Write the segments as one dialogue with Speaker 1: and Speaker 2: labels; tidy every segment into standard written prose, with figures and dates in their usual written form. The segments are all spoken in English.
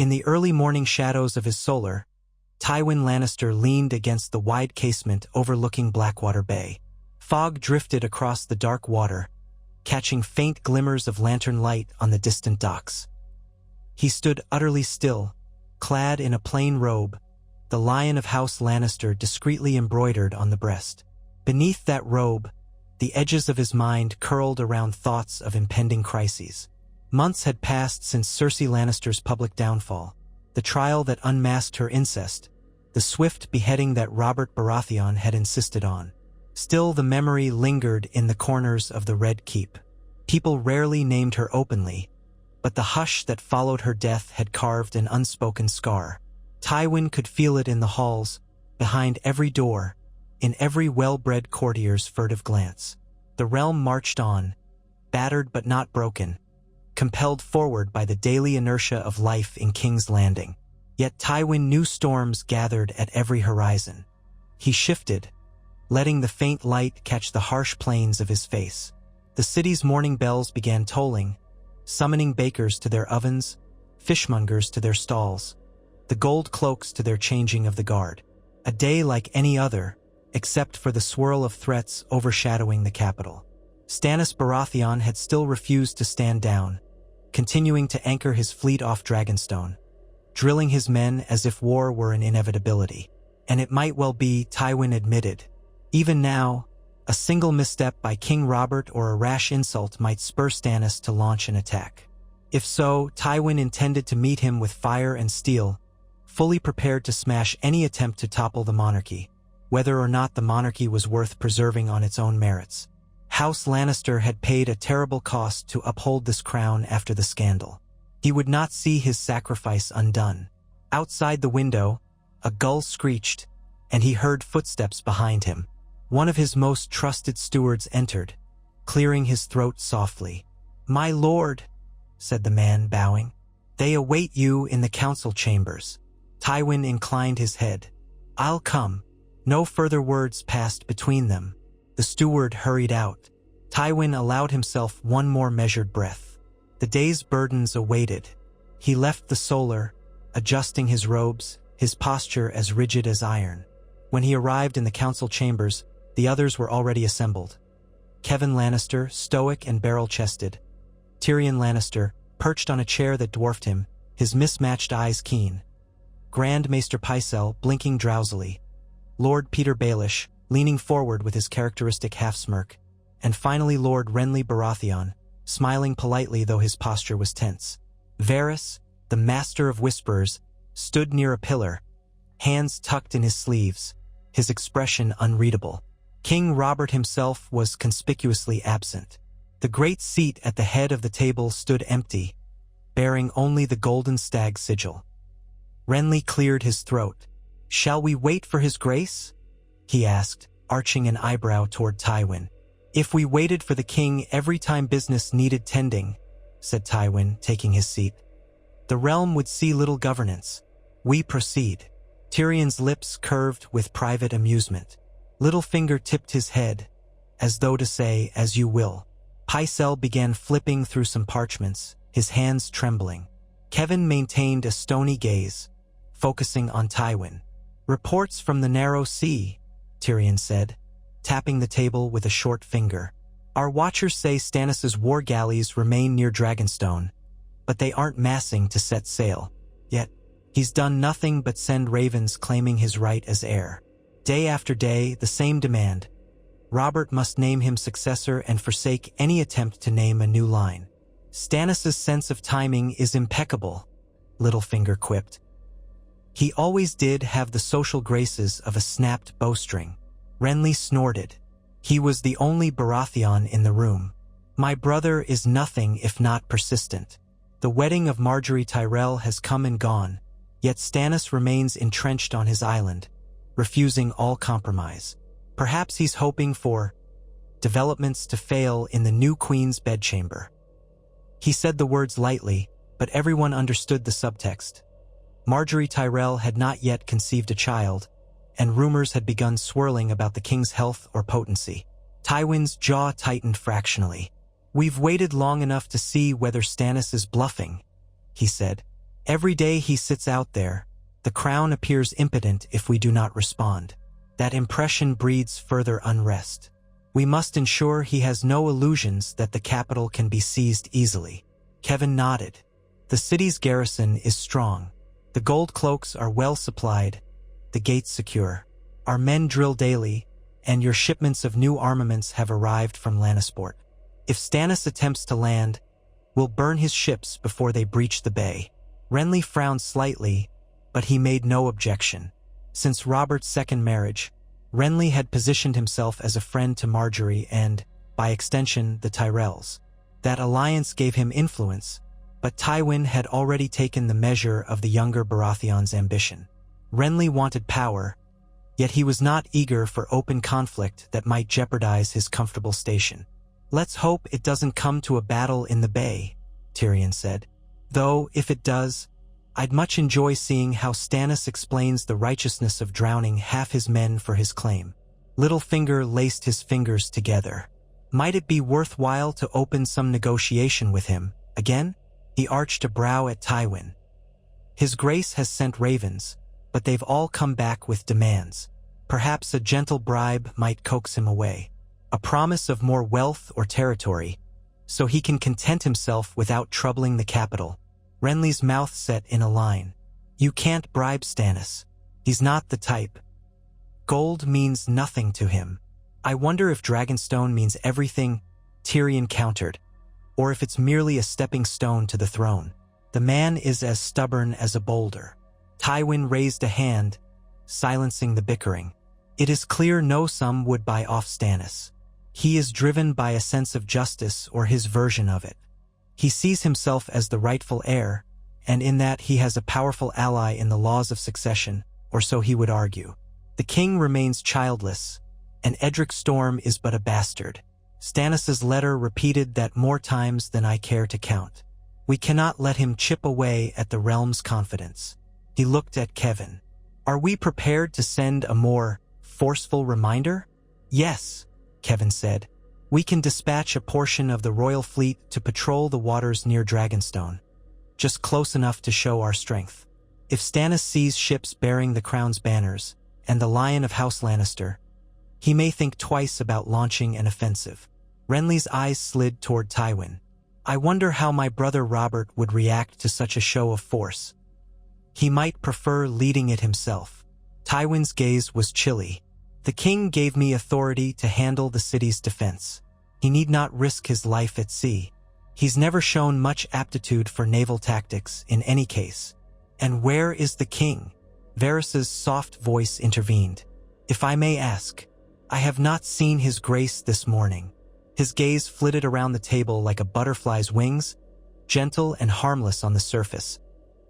Speaker 1: In the early morning shadows of his solar, Tywin Lannister leaned against the wide casement overlooking Blackwater Bay. Fog drifted across the dark water, catching faint glimmers of lantern light on the distant docks. He stood utterly still, clad in a plain robe, the Lion of House Lannister discreetly embroidered on the breast. Beneath that robe, the edges of his mind curled around thoughts of impending crises. Months had passed since Cersei Lannister's public downfall, the trial that unmasked her incest, the swift beheading that Robert Baratheon had insisted on. Still, the memory lingered in the corners of the Red Keep. People rarely named her openly, but the hush that followed her death had carved an unspoken scar. Tywin could feel it in the halls, behind every door, in every well-bred courtier's furtive glance. The realm marched on, battered but not broken, compelled forward by the daily inertia of life in King's Landing. Yet Tywin knew storms gathered at every horizon. He shifted, letting the faint light catch the harsh planes of his face. The city's morning bells began tolling, summoning bakers to their ovens, fishmongers to their stalls, the gold cloaks to their changing of the guard. A day like any other, except for the swirl of threats overshadowing the capital. Stannis Baratheon had still refused to stand down, continuing to anchor his fleet off Dragonstone, drilling his men as if war were an inevitability. And it might well be, Tywin admitted. Even now, a single misstep by King Robert or a rash insult might spur Stannis to launch an attack. If so, Tywin intended to meet him with fire and steel, fully prepared to smash any attempt to topple the monarchy, whether or not the monarchy was worth preserving on its own merits. House Lannister had paid a terrible cost to uphold this crown after the scandal. He would not see his sacrifice undone. Outside the window, a gull screeched, and he heard footsteps behind him. One of his most trusted stewards entered, clearing his throat softly. "My lord," said the man, bowing. "They await you in the council chambers." Tywin inclined his head. "I'll come." No further words passed between them. The steward hurried out. Tywin allowed himself one more measured breath. The day's burdens awaited. He left the solar, adjusting his robes, his posture as rigid as iron. When he arrived in the council chambers, the others were already assembled. Kevan Lannister, stoic and barrel-chested. Tyrion Lannister, perched on a chair that dwarfed him, his mismatched eyes keen. Grand Maester Pycelle, blinking drowsily. Lord Peter Baelish, leaning forward with his characteristic half-smirk. And finally Lord Renly Baratheon, smiling politely though his posture was tense. Varys, the master of whisperers, stood near a pillar, hands tucked in his sleeves, his expression unreadable. King Robert himself was conspicuously absent. The great seat at the head of the table stood empty, bearing only the golden stag sigil. Renly cleared his throat. "Shall we wait for his grace?" he asked, arching an eyebrow toward Tywin. "If we waited for the king every time business needed tending," said Tywin, taking his seat, "the realm would see little governance. We proceed." Tyrion's lips curved with private amusement. Littlefinger tipped his head, as though to say, "As you will." Pycelle began flipping through some parchments, his hands trembling. Kevan maintained a stony gaze, focusing on Tywin. "Reports from the Narrow Sea," Tyrion said, tapping the table with a short finger. "Our watchers say Stannis' war galleys remain near Dragonstone, but they aren't massing to set sail. Yet, he's done nothing but send ravens claiming his right as heir. Day after day, the same demand. Robert must name him successor and forsake any attempt to name a new line. Stannis' sense of timing is impeccable," Littlefinger quipped. "He always did have the social graces of a snapped bowstring." Renly snorted. He was the only Baratheon in the room. "My brother is nothing if not persistent. The wedding of Margaery Tyrell has come and gone, yet Stannis remains entrenched on his island, refusing all compromise. Perhaps he's hoping for developments to fail in the new queen's bedchamber." He said the words lightly, but everyone understood the subtext. Margaery Tyrell had not yet conceived a child, and rumors had begun swirling about the king's health or potency. Tywin's jaw tightened fractionally. "We've waited long enough to see whether Stannis is bluffing," he said. Every day he sits out there, the crown appears impotent if we do not respond. That impression breeds further unrest. We must ensure he has no illusions that the capital can be seized easily. Kevin nodded. The city's garrison is strong. The gold cloaks are well supplied, the gates secure. Our men drill daily, and your shipments of new armaments have arrived from Lannisport. If Stannis attempts to land, we'll burn his ships before they breach the bay. Renly frowned slightly, but he made no objection. Since Robert's second marriage, Renly had positioned himself as a friend to Marjorie and, by extension, the Tyrells. That alliance gave him influence, but Tywin had already taken the measure of the younger Baratheon's ambition. Renly wanted power, yet he was not eager for open conflict that might jeopardize his comfortable station. "Let's hope it doesn't come to a battle in the bay," Tyrion said. "Though, if it does, I'd much enjoy seeing how Stannis explains the righteousness of drowning half his men for his claim." Littlefinger laced his fingers together. "Might it be worthwhile to open some negotiation with him, again?" He arched a brow at Tywin. "His Grace has sent ravens, but they've all come back with demands. Perhaps a gentle bribe might coax him away. A promise of more wealth or territory, so he can content himself without troubling the capital." Renly's mouth set in a line. "You can't bribe Stannis. He's not the type. Gold means nothing to him." "I wonder if Dragonstone means everything," Tyrion countered, "or if it's merely a stepping stone to the throne. The man is as stubborn as a boulder." Tywin raised a hand, silencing the bickering. "It is clear no sum would buy off Stannis. He is driven by a sense of justice or his version of it. He sees himself as the rightful heir, and in that he has a powerful ally in the laws of succession, or so he would argue. The king remains childless, and Edric Storm is but a bastard. Stannis's letter repeated that more times than I care to count. We cannot let him chip away at the realm's confidence." He looked at Kevin. "Are we prepared to send a more forceful reminder?" "Yes," Kevin said. "We can dispatch a portion of the royal fleet to patrol the waters near Dragonstone, just close enough to show our strength. If Stannis sees ships bearing the crown's banners and the Lion of House Lannister, he may think twice about launching an offensive." Renly's eyes slid toward Tywin. "I wonder how my brother Robert would react to such a show of force. He might prefer leading it himself." Tywin's gaze was chilly. "The king gave me authority to handle the city's defense. He need not risk his life at sea. He's never shown much aptitude for naval tactics in any case." "And where is the king?" Varys's soft voice intervened. "If I may ask, I have not seen his grace this morning." His gaze flitted around the table like a butterfly's wings, gentle and harmless on the surface,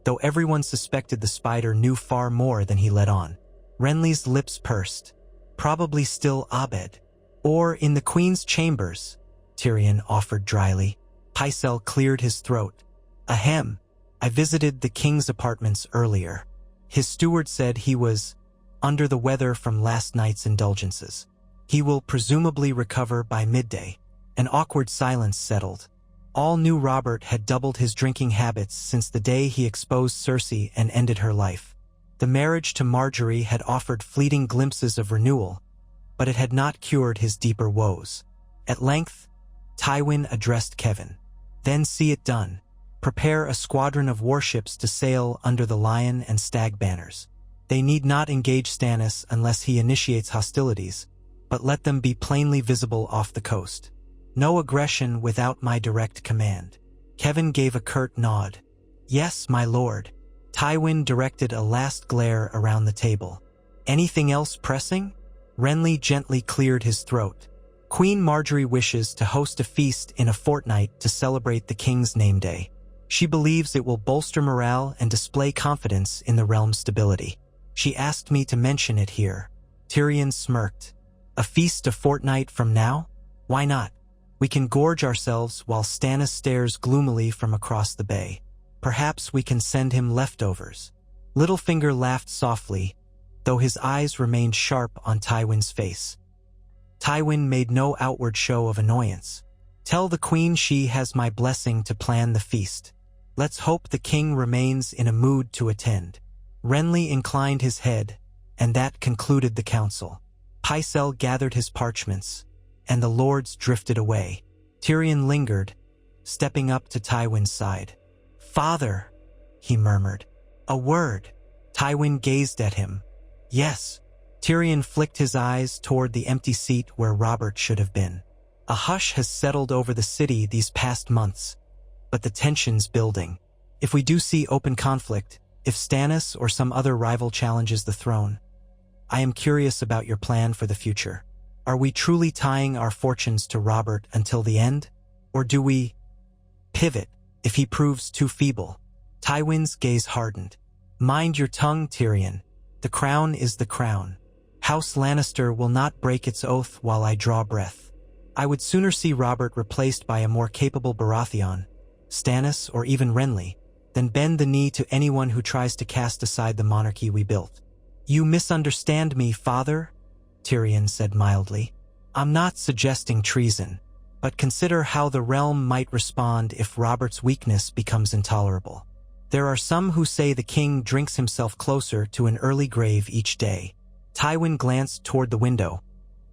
Speaker 1: though everyone suspected the spider knew far more than he let on. Renly's lips pursed. "Probably still Abed. Or in the queen's chambers," Tyrion offered dryly. Pycelle cleared his throat. "Ahem. I visited the king's apartments earlier. His steward said he was under the weather from last night's indulgences. He will presumably recover by midday." An awkward silence settled. All knew Robert had doubled his drinking habits since the day he exposed Cersei and ended her life. The marriage to Marjorie had offered fleeting glimpses of renewal, but it had not cured his deeper woes. At length, Tywin addressed Kevin. "Then see it done. Prepare a squadron of warships to sail under the Lion and Stag banners. They need not engage Stannis unless he initiates hostilities, but let them be plainly visible off the coast. No aggression without my direct command." Kevin gave a curt nod. "Yes, my lord." Tywin directed a last glare around the table. "Anything else pressing?" Renly gently cleared his throat. "Queen Marjorie wishes to host a feast in a fortnight to celebrate the king's name day. She believes it will bolster morale and display confidence in the realm's stability. She asked me to mention it here." Tyrion smirked. "A feast a fortnight from now? Why not? We can gorge ourselves while Stannis stares gloomily from across the bay. Perhaps we can send him leftovers." Littlefinger laughed softly, though his eyes remained sharp on Tywin's face. Tywin made no outward show of annoyance. "Tell the queen she has my blessing to plan the feast. Let's hope the king remains in a mood to attend. Renly inclined his head, and that concluded the council. Pycelle gathered his parchments, and the lords drifted away. Tyrion lingered, stepping up to Tywin's side. "Father," he murmured. "A word." Tywin gazed at him. "Yes." Tyrion flicked his eyes toward the empty seat where Robert should have been. A hush has settled over the city these past months, but the tension's building. If we do see open conflict, if Stannis or some other rival challenges the throne, I am curious about your plan for the future. Are we truly tying our fortunes to Robert until the end? Or do we pivot if he proves too feeble? Tywin's gaze hardened. "Mind your tongue, Tyrion. The crown is the crown. House Lannister will not break its oath while I draw breath. I would sooner see Robert replaced by a more capable Baratheon, Stannis, or even Renly, than bend the knee to anyone who tries to cast aside the monarchy we built." "You misunderstand me, father," Tyrion said mildly. "I'm not suggesting treason, but consider how the realm might respond if Robert's weakness becomes intolerable. There are some who say the king drinks himself closer to an early grave each day." Tywin glanced toward the window,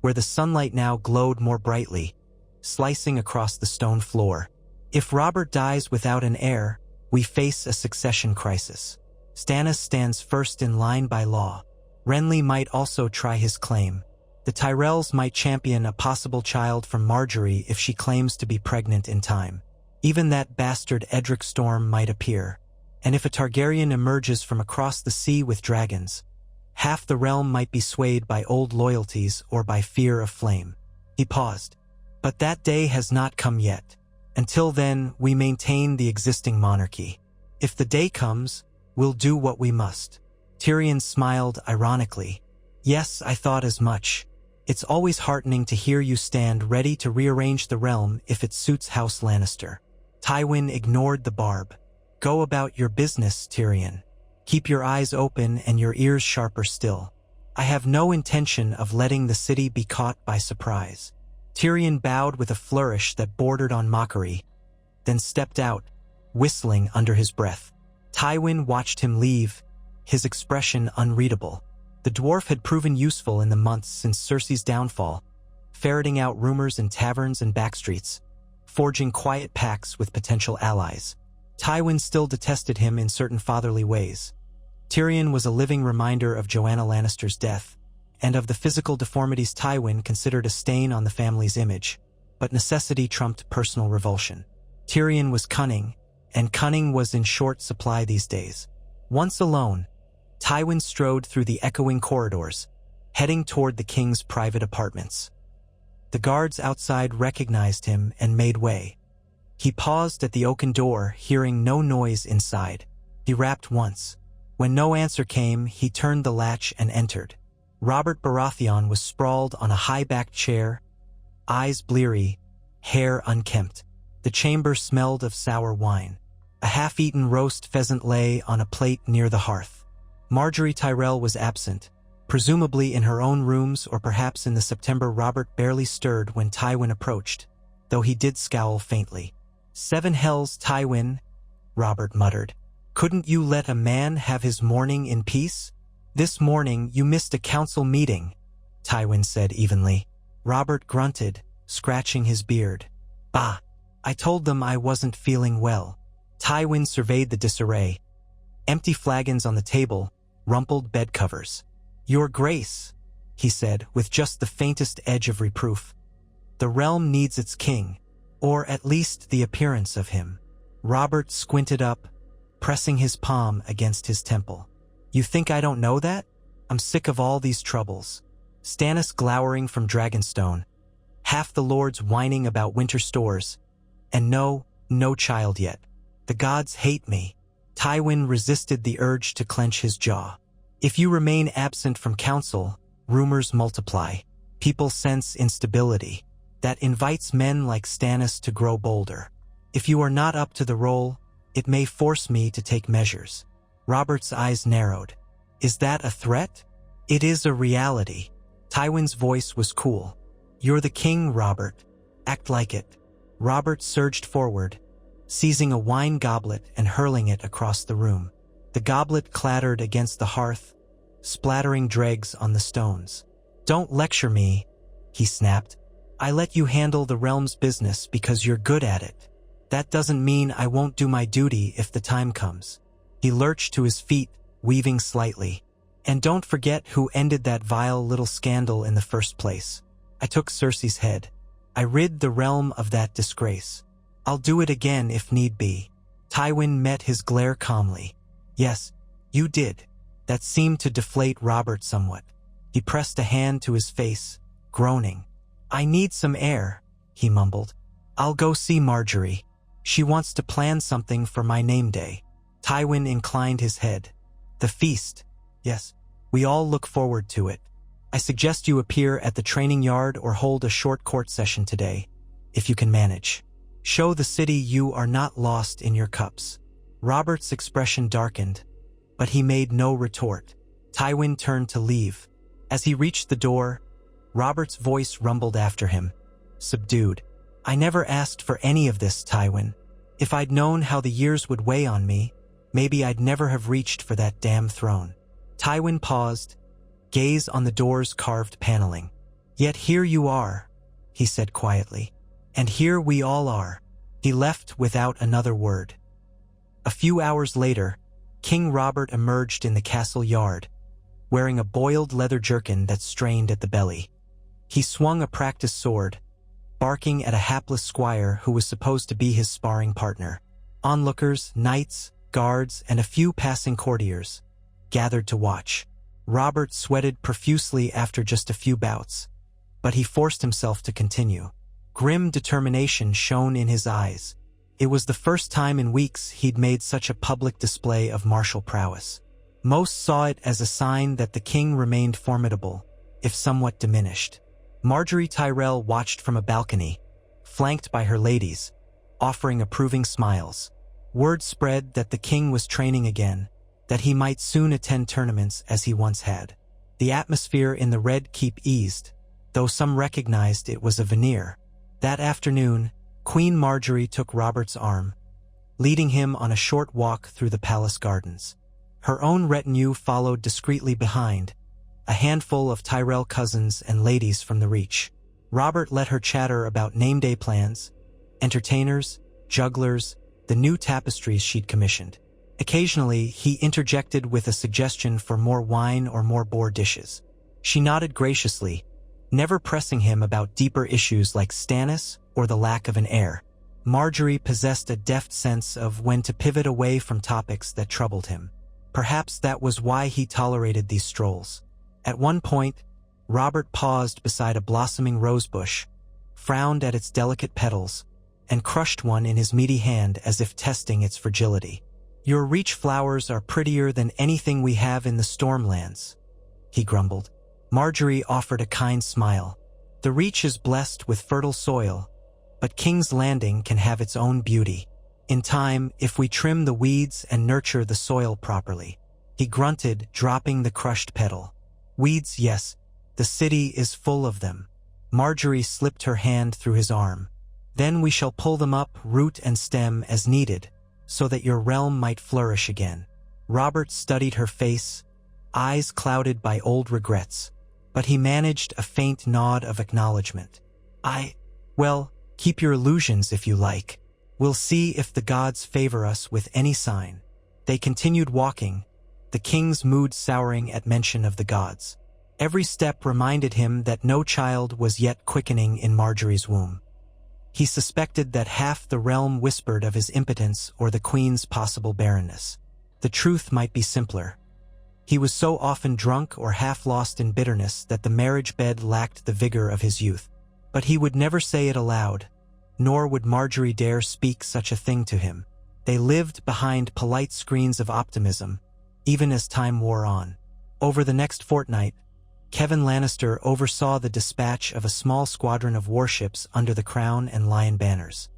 Speaker 1: where the sunlight now glowed more brightly, slicing across the stone floor. "If Robert dies without an heir, we face a succession crisis. Stannis stands first in line by law. Renly might also try his claim. The Tyrells might champion a possible child from Marjorie if she claims to be pregnant in time. Even that bastard Edric Storm might appear. And if a Targaryen emerges from across the sea with dragons, half the realm might be swayed by old loyalties or by fear of flame." He paused. "But that day has not come yet. Until then, we maintain the existing monarchy. If the day comes, we'll do what we must." Tyrion smiled ironically. "Yes, I thought as much. It's always heartening to hear you stand ready to rearrange the realm if it suits House Lannister." Tywin ignored the barb. "Go about your business, Tyrion. Keep your eyes open and your ears sharper still. I have no intention of letting the city be caught by surprise." Tyrion bowed with a flourish that bordered on mockery, then stepped out, whistling under his breath. Tywin watched him leave, his expression unreadable. The dwarf had proven useful in the months since Cersei's downfall, ferreting out rumors in taverns and backstreets, forging quiet pacts with potential allies. Tywin still detested him in certain fatherly ways. Tyrion was a living reminder of Joanna Lannister's death, and of the physical deformities Tywin considered a stain on the family's image, but necessity trumped personal revulsion. Tyrion was cunning, and cunning was in short supply these days. Once alone, Tywin strode through the echoing corridors, heading toward the king's private apartments. The guards outside recognized him and made way. He paused at the oaken door, hearing no noise inside. He rapped once. When no answer came, he turned the latch and entered. Robert Baratheon was sprawled on a high-backed chair, eyes bleary, hair unkempt. The chamber smelled of sour wine. A half-eaten roast pheasant lay on a plate near the hearth. Marjorie Tyrell was absent, presumably in her own rooms or perhaps in the September. Robert barely stirred when Tywin approached, though he did scowl faintly. "Seven hells, Tywin," Robert muttered. "Couldn't you let a man have his morning in peace?" "This morning you missed a council meeting," Tywin said evenly. Robert grunted, scratching his beard. "Bah, I told them I wasn't feeling well." Tywin surveyed the disarray. Empty flagons on the table, rumpled bed covers. "Your Grace," he said, with just the faintest edge of reproof. "The realm needs its king, or at least the appearance of him." Robert squinted up, pressing his palm against his temple. "You think I don't know that? I'm sick of all these troubles. Stannis glowering from Dragonstone, half the lords whining about winter stores, and no child yet. The gods hate me." Tywin resisted the urge to clench his jaw. "If you remain absent from council, rumors multiply. People sense instability. That invites men like Stannis to grow bolder. If you are not up to the role, it may force me to take measures." Robert's eyes narrowed. "Is that a threat?" "It is a reality." Tywin's voice was cool. "You're the king, Robert. Act like it." Robert surged forward, seizing a wine goblet and hurling it across the room. The goblet clattered against the hearth, splattering dregs on the stones. "Don't lecture me," he snapped. "I let you handle the realm's business because you're good at it. That doesn't mean I won't do my duty if the time comes." He lurched to his feet, weaving slightly. "And don't forget who ended that vile little scandal in the first place. I took Cersei's head. I rid the realm of that disgrace. I'll do it again if need be." Tywin met his glare calmly. "Yes, you did." That seemed to deflate Robert somewhat. He pressed a hand to his face, groaning. "I need some air," he mumbled. "I'll go see Marjorie. She wants to plan something for my name day." Tywin inclined his head. "The feast. Yes, we all look forward to it. I suggest you appear at the training yard or hold a short court session today, if you can manage. Show the city you are not lost in your cups." Robert's expression darkened, but he made no retort. Tywin turned to leave. As he reached the door, Robert's voice rumbled after him, subdued. "I never asked for any of this, Tywin. If I'd known how the years would weigh on me, maybe I'd never have reached for that damn throne." Tywin paused, gaze on the door's carved paneling. "Yet here you are," he said quietly. "And here we all are." He left without another word. A few hours later, King Robert emerged in the castle yard, wearing a boiled leather jerkin that strained at the belly. He swung a practiced sword, barking at a hapless squire who was supposed to be his sparring partner. Onlookers, knights, guards, and a few passing courtiers gathered to watch. Robert sweated profusely after just a few bouts, but he forced himself to continue. Grim determination shone in his eyes. It was the first time in weeks he'd made such a public display of martial prowess. Most saw it as a sign that the king remained formidable, if somewhat diminished. Marjorie Tyrell watched from a balcony, flanked by her ladies, offering approving smiles. Word spread that the king was training again, that he might soon attend tournaments as he once had. The atmosphere in the Red Keep eased, though some recognized it was a veneer. That afternoon, Queen Marjorie took Robert's arm, leading him on a short walk through the palace gardens. Her own retinue followed discreetly behind, a handful of Tyrell cousins and ladies from the Reach. Robert let her chatter about name day plans, entertainers, jugglers, the new tapestries she'd commissioned. Occasionally, he interjected with a suggestion for more wine or more boar dishes. She nodded graciously, never pressing him about deeper issues like Stannis or the lack of an heir. Marjorie possessed a deft sense of when to pivot away from topics that troubled him. Perhaps that was why he tolerated these strolls. At one point, Robert paused beside a blossoming rosebush, frowned at its delicate petals, and crushed one in his meaty hand as if testing its fragility. "Your Reach flowers are prettier than anything we have in the Stormlands," he grumbled. Marjorie offered a kind smile. "The Reach is blessed with fertile soil, but King's Landing can have its own beauty. In time, if we trim the weeds and nurture the soil properly." He grunted, dropping the crushed petal. "Weeds, yes, the city is full of them." Marjorie slipped her hand through his arm. "Then we shall pull them up, root and stem, as needed, so that your realm might flourish again." Robert studied her face, eyes clouded by old regrets, but he managed a faint nod of acknowledgement. Well, keep your illusions if you like. We'll see if the gods favor us with any sign." They continued walking, the king's mood souring at mention of the gods. Every step reminded him that no child was yet quickening in Marjorie's womb. He suspected that half the realm whispered of his impotence or the queen's possible barrenness. The truth might be simpler. He was so often drunk or half lost in bitterness that the marriage bed lacked the vigor of his youth. But he would never say it aloud, nor would Marjorie dare speak such a thing to him. They lived behind polite screens of optimism, even as time wore on. Over the next fortnight, Kevin Lannister oversaw the dispatch of a small squadron of warships under the Crown and Lion banners.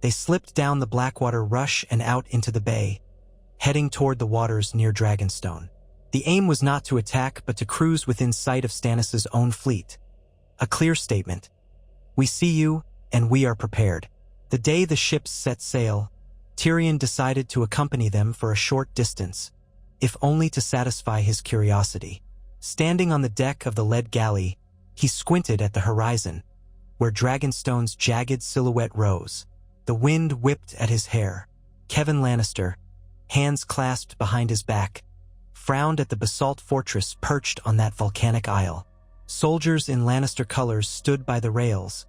Speaker 1: They slipped down the Blackwater Rush and out into the bay, heading toward the waters near Dragonstone. The aim was not to attack, but to cruise within sight of Stannis' own fleet. A clear statement. "We see you, and we are prepared." The day the ships set sail, Tyrion decided to accompany them for a short distance, if only to satisfy his curiosity. Standing on the deck of the lead galley, he squinted at the horizon, where Dragonstone's jagged silhouette rose. The wind whipped at his hair. Kevan Lannister, hands clasped behind his back, frowned at the basalt fortress perched on that volcanic isle. Soldiers in Lannister colors stood by the rails,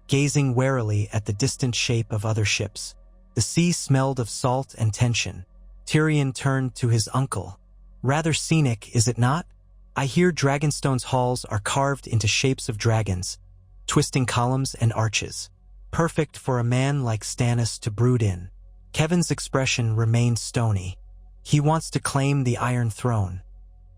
Speaker 1: gazing warily at the distant shape of other ships. The sea smelled of salt and tension. Tyrion turned to his uncle. "Rather scenic, is it not? I hear Dragonstone's halls are carved into shapes of dragons, twisting columns and arches. Perfect for a man like Stannis to brood in." Kevin's expression remained stony. "He wants to claim the Iron Throne.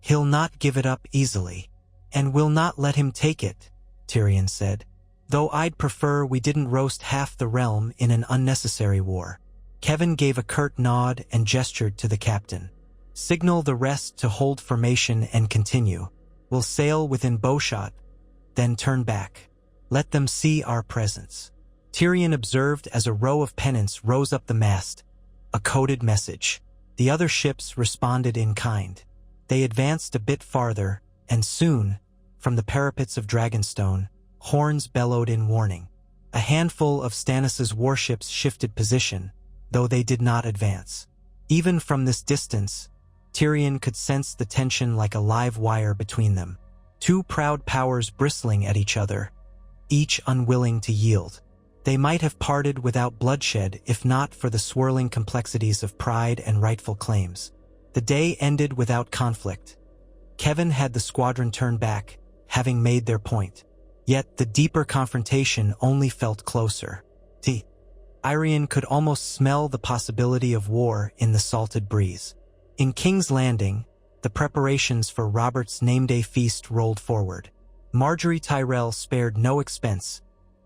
Speaker 1: He'll not give it up easily. And we'll not let him take it," Tyrion said. "Though I'd prefer we didn't roast half the realm in an unnecessary war." Kevan gave a curt nod and gestured to the captain. "Signal the rest to hold formation and continue. We'll sail within bowshot, then turn back. Let them see our presence." Tyrion observed as a row of pennants rose up the mast, a coded message. The other ships responded in kind. They advanced a bit farther, and soon, from the parapets of Dragonstone, horns bellowed in warning. A handful of Stannis's warships shifted position, though they did not advance. Even from this distance, Tyrion could sense the tension like a live wire between them. Two proud powers bristling at each other, each unwilling to yield. They might have parted without bloodshed if not for the swirling complexities of pride and rightful claims. The day ended without conflict. Kevan had the squadron turn back, having made their point. Yet the deeper confrontation only felt closer. Tyrion could almost smell the possibility of war in the salted breeze. In King's Landing, the preparations for Robert's name-day feast rolled forward. Marjorie Tyrell spared no expense,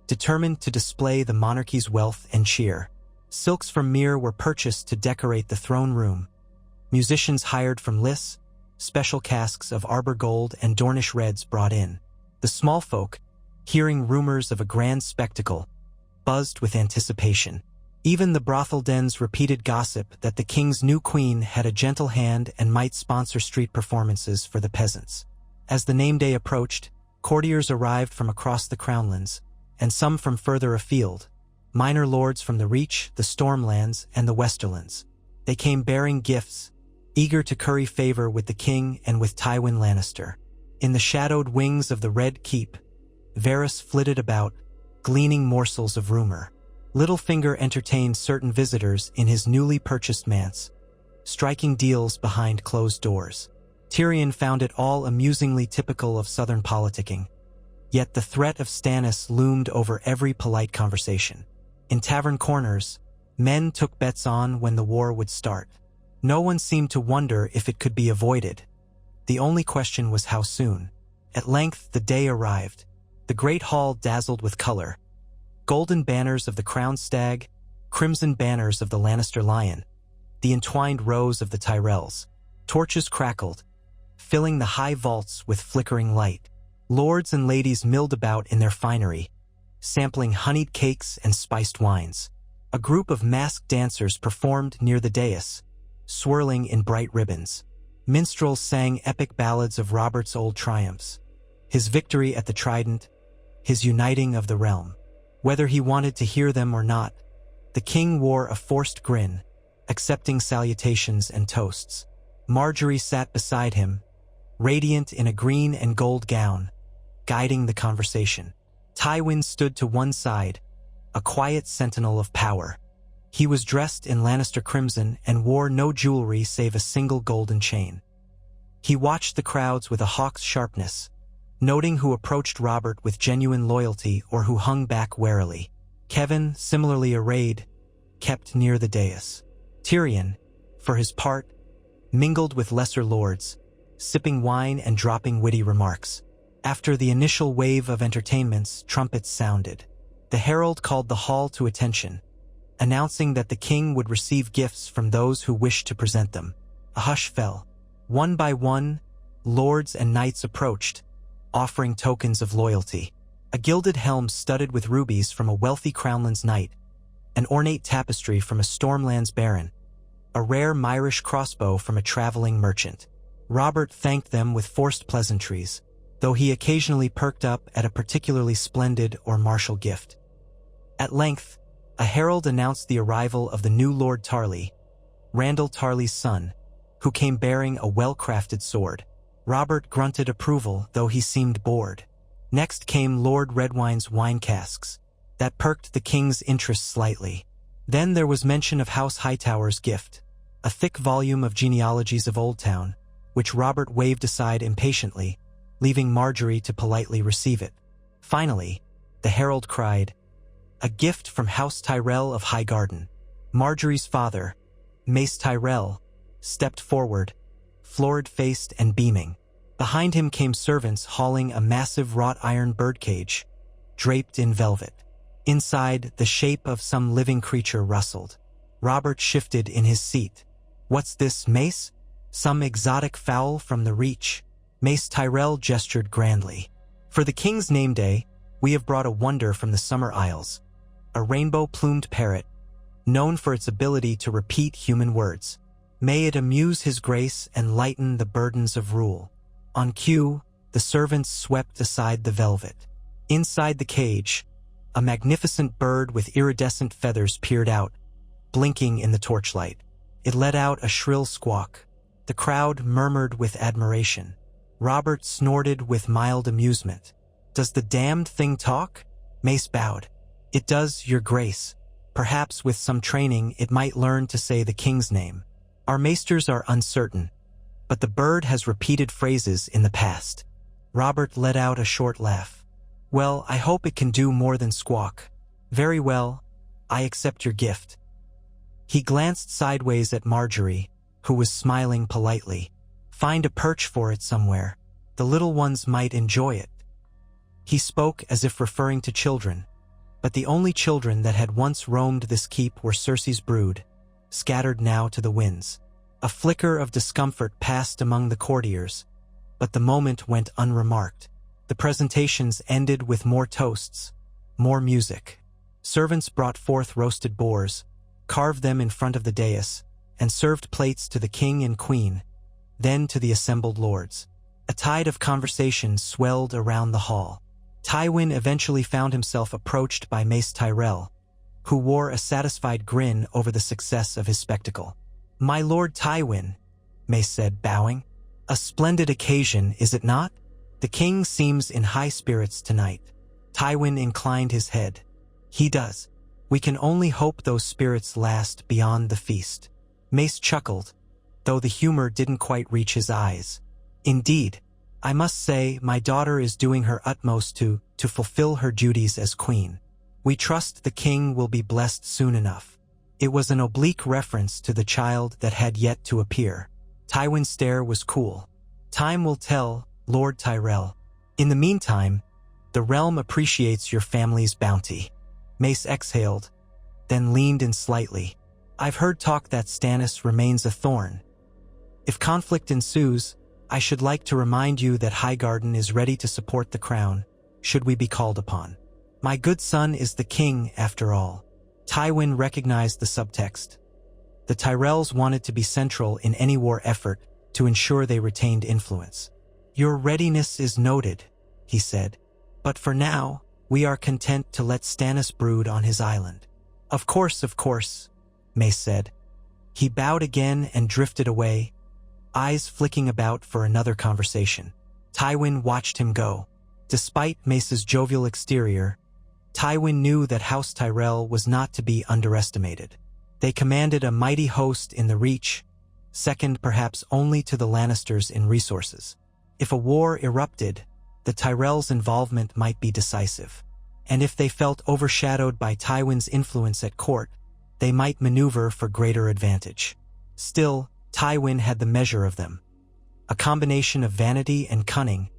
Speaker 1: determined to display the monarchy's wealth and cheer. Silks from Myr were purchased to decorate the throne room. Musicians hired from Lys, special casks of Arbor gold and Dornish reds brought in. The small folk, hearing rumors of a grand spectacle, buzzed with anticipation. Even the brothel dens repeated gossip that the king's new queen had a gentle hand and might sponsor street performances for the peasants. As the name day approached, courtiers arrived from across the crownlands, and some from further afield, minor lords from the Reach, the Stormlands, and the Westerlands. They came bearing gifts, eager to curry favor with the king and with Tywin Lannister. In the shadowed wings of the Red Keep, Varys flitted about, gleaning morsels of rumor. Littlefinger entertained certain visitors in his newly purchased manse, striking deals behind closed doors. Tyrion found it all amusingly typical of southern politicking. Yet the threat of Stannis loomed over every polite conversation. In tavern corners, men took bets on when the war would start. No one seemed to wonder if it could be avoided. The only question was how soon. At length the day arrived. The great hall dazzled with color. Golden banners of the crowned stag, crimson banners of the Lannister lion, the entwined rows of the Tyrells. Torches crackled, filling the high vaults with flickering light. Lords and ladies milled about in their finery, sampling honeyed cakes and spiced wines. A group of masked dancers performed near the dais, swirling in bright ribbons. Minstrels sang epic ballads of Robert's old triumphs, his victory at the Trident, his uniting of the realm. Whether he wanted to hear them or not, the king wore a forced grin, accepting salutations and toasts. Marjorie sat beside him, radiant in a green and gold gown, guiding the conversation. Tywin stood to one side, a quiet sentinel of power. He was dressed in Lannister crimson and wore no jewelry save a single golden chain. He watched the crowds with a hawk's sharpness, noting who approached Robert with genuine loyalty or who hung back warily. Kevan, similarly arrayed, kept near the dais. Tyrion, for his part, mingled with lesser lords, sipping wine and dropping witty remarks. After the initial wave of entertainments, trumpets sounded. The herald called the hall to attention, announcing that the king would receive gifts from those who wished to present them. A hush fell. One by one, lords and knights approached, offering tokens of loyalty. A gilded helm studded with rubies from a wealthy crownlands knight, an ornate tapestry from a Stormlands baron, a rare Myrish crossbow from a traveling merchant. Robert thanked them with forced pleasantries, though he occasionally perked up at a particularly splendid or martial gift. At length, a herald announced the arrival of the new Lord Tarly, Randall Tarly's son, who came bearing a well-crafted sword. Robert grunted approval, though he seemed bored. Next came Lord Redwine's wine casks. That perked the king's interest slightly. Then there was mention of House Hightower's gift, a thick volume of genealogies of Oldtown, which Robert waved aside impatiently, leaving Marjorie to politely receive it. Finally, the herald cried, "A gift from House Tyrell of Highgarden." Marjorie's father, Mace Tyrell, stepped forward, florid-faced and beaming. Behind him came servants hauling a massive wrought iron birdcage, draped in velvet. Inside, the shape of some living creature rustled. Robert shifted in his seat. "What's this, Mace? Some exotic fowl from the Reach?" Mace Tyrell gestured grandly. "For the king's name day, we have brought a wonder from the Summer Isles, a rainbow-plumed parrot, known for its ability to repeat human words. May it amuse his grace and lighten the burdens of rule." On cue, the servants swept aside the velvet. Inside the cage, a magnificent bird with iridescent feathers peered out, blinking in the torchlight. It let out a shrill squawk. The crowd murmured with admiration. Robert snorted with mild amusement. "Does the damned thing talk?" Mace bowed. "It does, your grace. Perhaps with some training it might learn to say the king's name. Our maesters are uncertain, but the bird has repeated phrases in the past." Robert let out a short laugh. "Well, I hope it can do more than squawk. Very well, I accept your gift." He glanced sideways at Marjorie, who was smiling politely. "Find a perch for it somewhere. The little ones might enjoy it." He spoke as if referring to children, but the only children that had once roamed this keep were Cersei's brood, scattered now to the winds. A flicker of discomfort passed among the courtiers, but the moment went unremarked. The presentations ended with more toasts, more music. Servants brought forth roasted boars, carved them in front of the dais, and served plates to the king and queen, then to the assembled lords. A tide of conversation swelled around the hall. Tywin eventually found himself approached by Mace Tyrell, who wore a satisfied grin over the success of his spectacle. "My Lord Tywin," Mace said, bowing. "A splendid occasion, is it not? The king seems in high spirits tonight." Tywin inclined his head. "He does. We can only hope those spirits last beyond the feast." Mace chuckled, though the humor didn't quite reach his eyes. "Indeed, I must say my daughter is doing her utmost to fulfill her duties as queen. We trust the king will be blessed soon enough." It was an oblique reference to the child that had yet to appear. Tywin's stare was cool. "Time will tell, Lord Tyrell. In the meantime, the realm appreciates your family's bounty." Mace exhaled, then leaned in slightly. "I've heard talk that Stannis remains a thorn. If conflict ensues, I should like to remind you that Highgarden is ready to support the crown, should we be called upon. My good son is the king, after all." Tywin recognized the subtext. The Tyrells wanted to be central in any war effort to ensure they retained influence. "Your readiness is noted," he said. "But for now, we are content to let Stannis brood on his island." Of course," Mace said. He bowed again and drifted away, eyes flicking about for another conversation. Tywin watched him go. Despite Mace's jovial exterior, Tywin knew that House Tyrell was not to be underestimated. They commanded a mighty host in the Reach, second perhaps only to the Lannisters in resources. If a war erupted, the Tyrells' involvement might be decisive. And if they felt overshadowed by Tywin's influence at court, they might maneuver for greater advantage. Still, Tywin had the measure of them. A combination of vanity and cunning,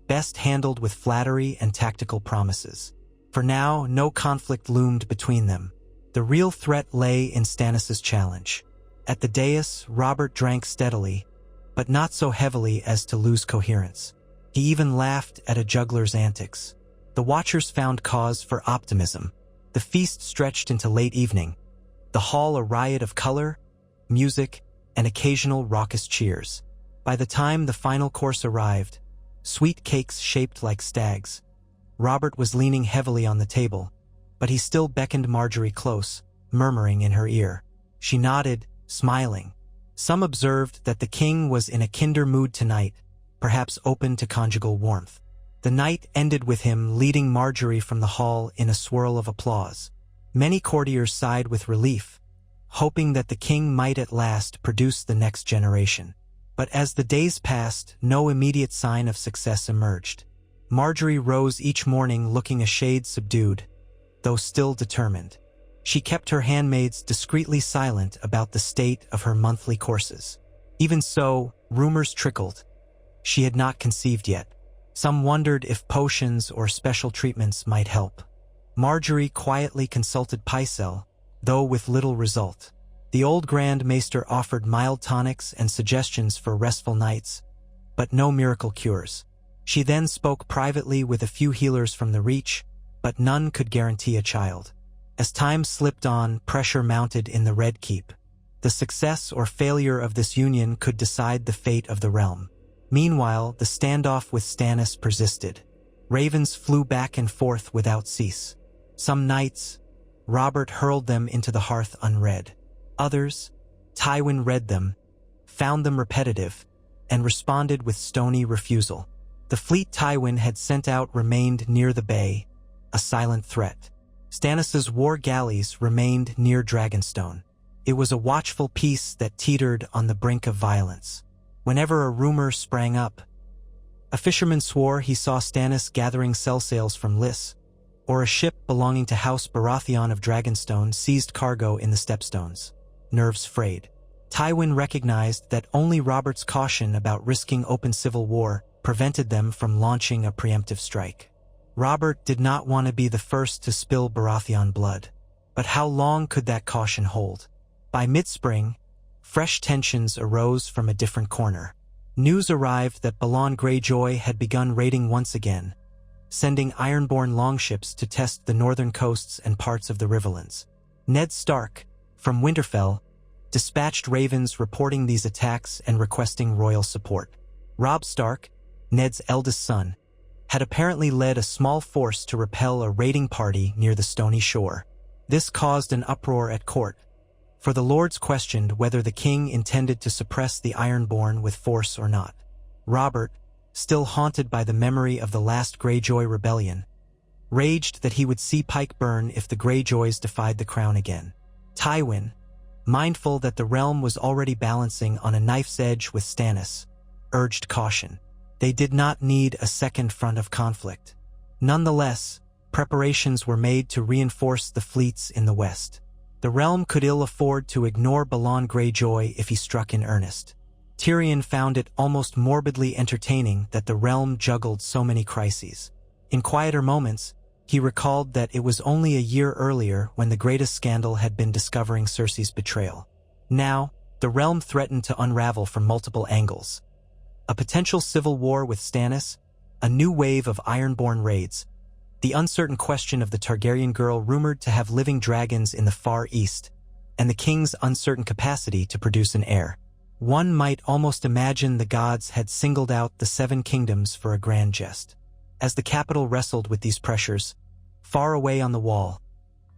Speaker 1: best handled with flattery and tactical promises. For now, no conflict loomed between them. The real threat lay in Stannis' challenge. At the dais, Robert drank steadily, but not so heavily as to lose coherence. He even laughed at a juggler's antics. The watchers found cause for optimism. The feast stretched into late evening, the hall a riot of color, music, and occasional raucous cheers. By the time the final course arrived, sweet cakes shaped like stags, Robert was leaning heavily on the table, but he still beckoned Marjorie close, murmuring in her ear. She nodded, smiling. Some observed that the king was in a kinder mood tonight, perhaps open to conjugal warmth. The night ended with him leading Marjorie from the hall in a swirl of applause. Many courtiers sighed with relief, hoping that the king might at last produce the next generation. But as the days passed, no immediate sign of success emerged. Marjorie rose each morning looking a shade subdued, though still determined. She kept her handmaids discreetly silent about the state of her monthly courses. Even so, rumors trickled. She had not conceived yet. Some wondered if potions or special treatments might help. Marjorie quietly consulted Pycelle, though with little result. The old Grand Maester offered mild tonics and suggestions for restful nights, but no miracle cures. She then spoke privately with a few healers from the Reach, but none could guarantee a child. As time slipped on, pressure mounted in the Red Keep. The success or failure of this union could decide the fate of the realm. Meanwhile, the standoff with Stannis persisted. Ravens flew back and forth without cease. Some nights, Robert hurled them into the hearth unread. Others, Tywin read them, found them repetitive, and responded with stony refusal. The fleet Tywin had sent out remained near the bay, a silent threat. Stannis's war galleys remained near Dragonstone. It was a watchful peace that teetered on the brink of violence. Whenever a rumor sprang up, a fisherman swore he saw Stannis gathering sell sails from Lys, or a ship belonging to House Baratheon of Dragonstone seized cargo in the Stepstones. Nerves frayed. Tywin recognized that only Robert's caution about risking open civil war prevented them from launching a preemptive strike. Robert did not want to be the first to spill Baratheon blood. But how long could that caution hold? By mid-spring, fresh tensions arose from a different corner. News arrived that Balon Greyjoy had begun raiding once again, sending Ironborn longships to test the northern coasts and parts of the Riverlands. Ned Stark, from Winterfell, dispatched ravens reporting these attacks and requesting royal support. Robb Stark, Ned's eldest son, had apparently led a small force to repel a raiding party near the Stony Shore. This caused an uproar at court, for the lords questioned whether the king intended to suppress the Ironborn with force or not. Robert, still haunted by the memory of the last Greyjoy rebellion, raged that he would see Pike burn if the Greyjoys defied the crown again. Tywin, mindful that the realm was already balancing on a knife's edge with Stannis, urged caution. They did not need a second front of conflict. Nonetheless, preparations were made to reinforce the fleets in the west. The realm could ill afford to ignore Balon Greyjoy if he struck in earnest. Tyrion found it almost morbidly entertaining that the realm juggled so many crises. In quieter moments, he recalled that it was only a year earlier when the greatest scandal had been discovering Cersei's betrayal. Now, the realm threatened to unravel from multiple angles. A potential civil war with Stannis, a new wave of Ironborn raids, the uncertain question of the Targaryen girl rumored to have living dragons in the Far East, and the king's uncertain capacity to produce an heir. One might almost imagine the gods had singled out the Seven Kingdoms for a grand jest. As the capital wrestled with these pressures, far away on the wall,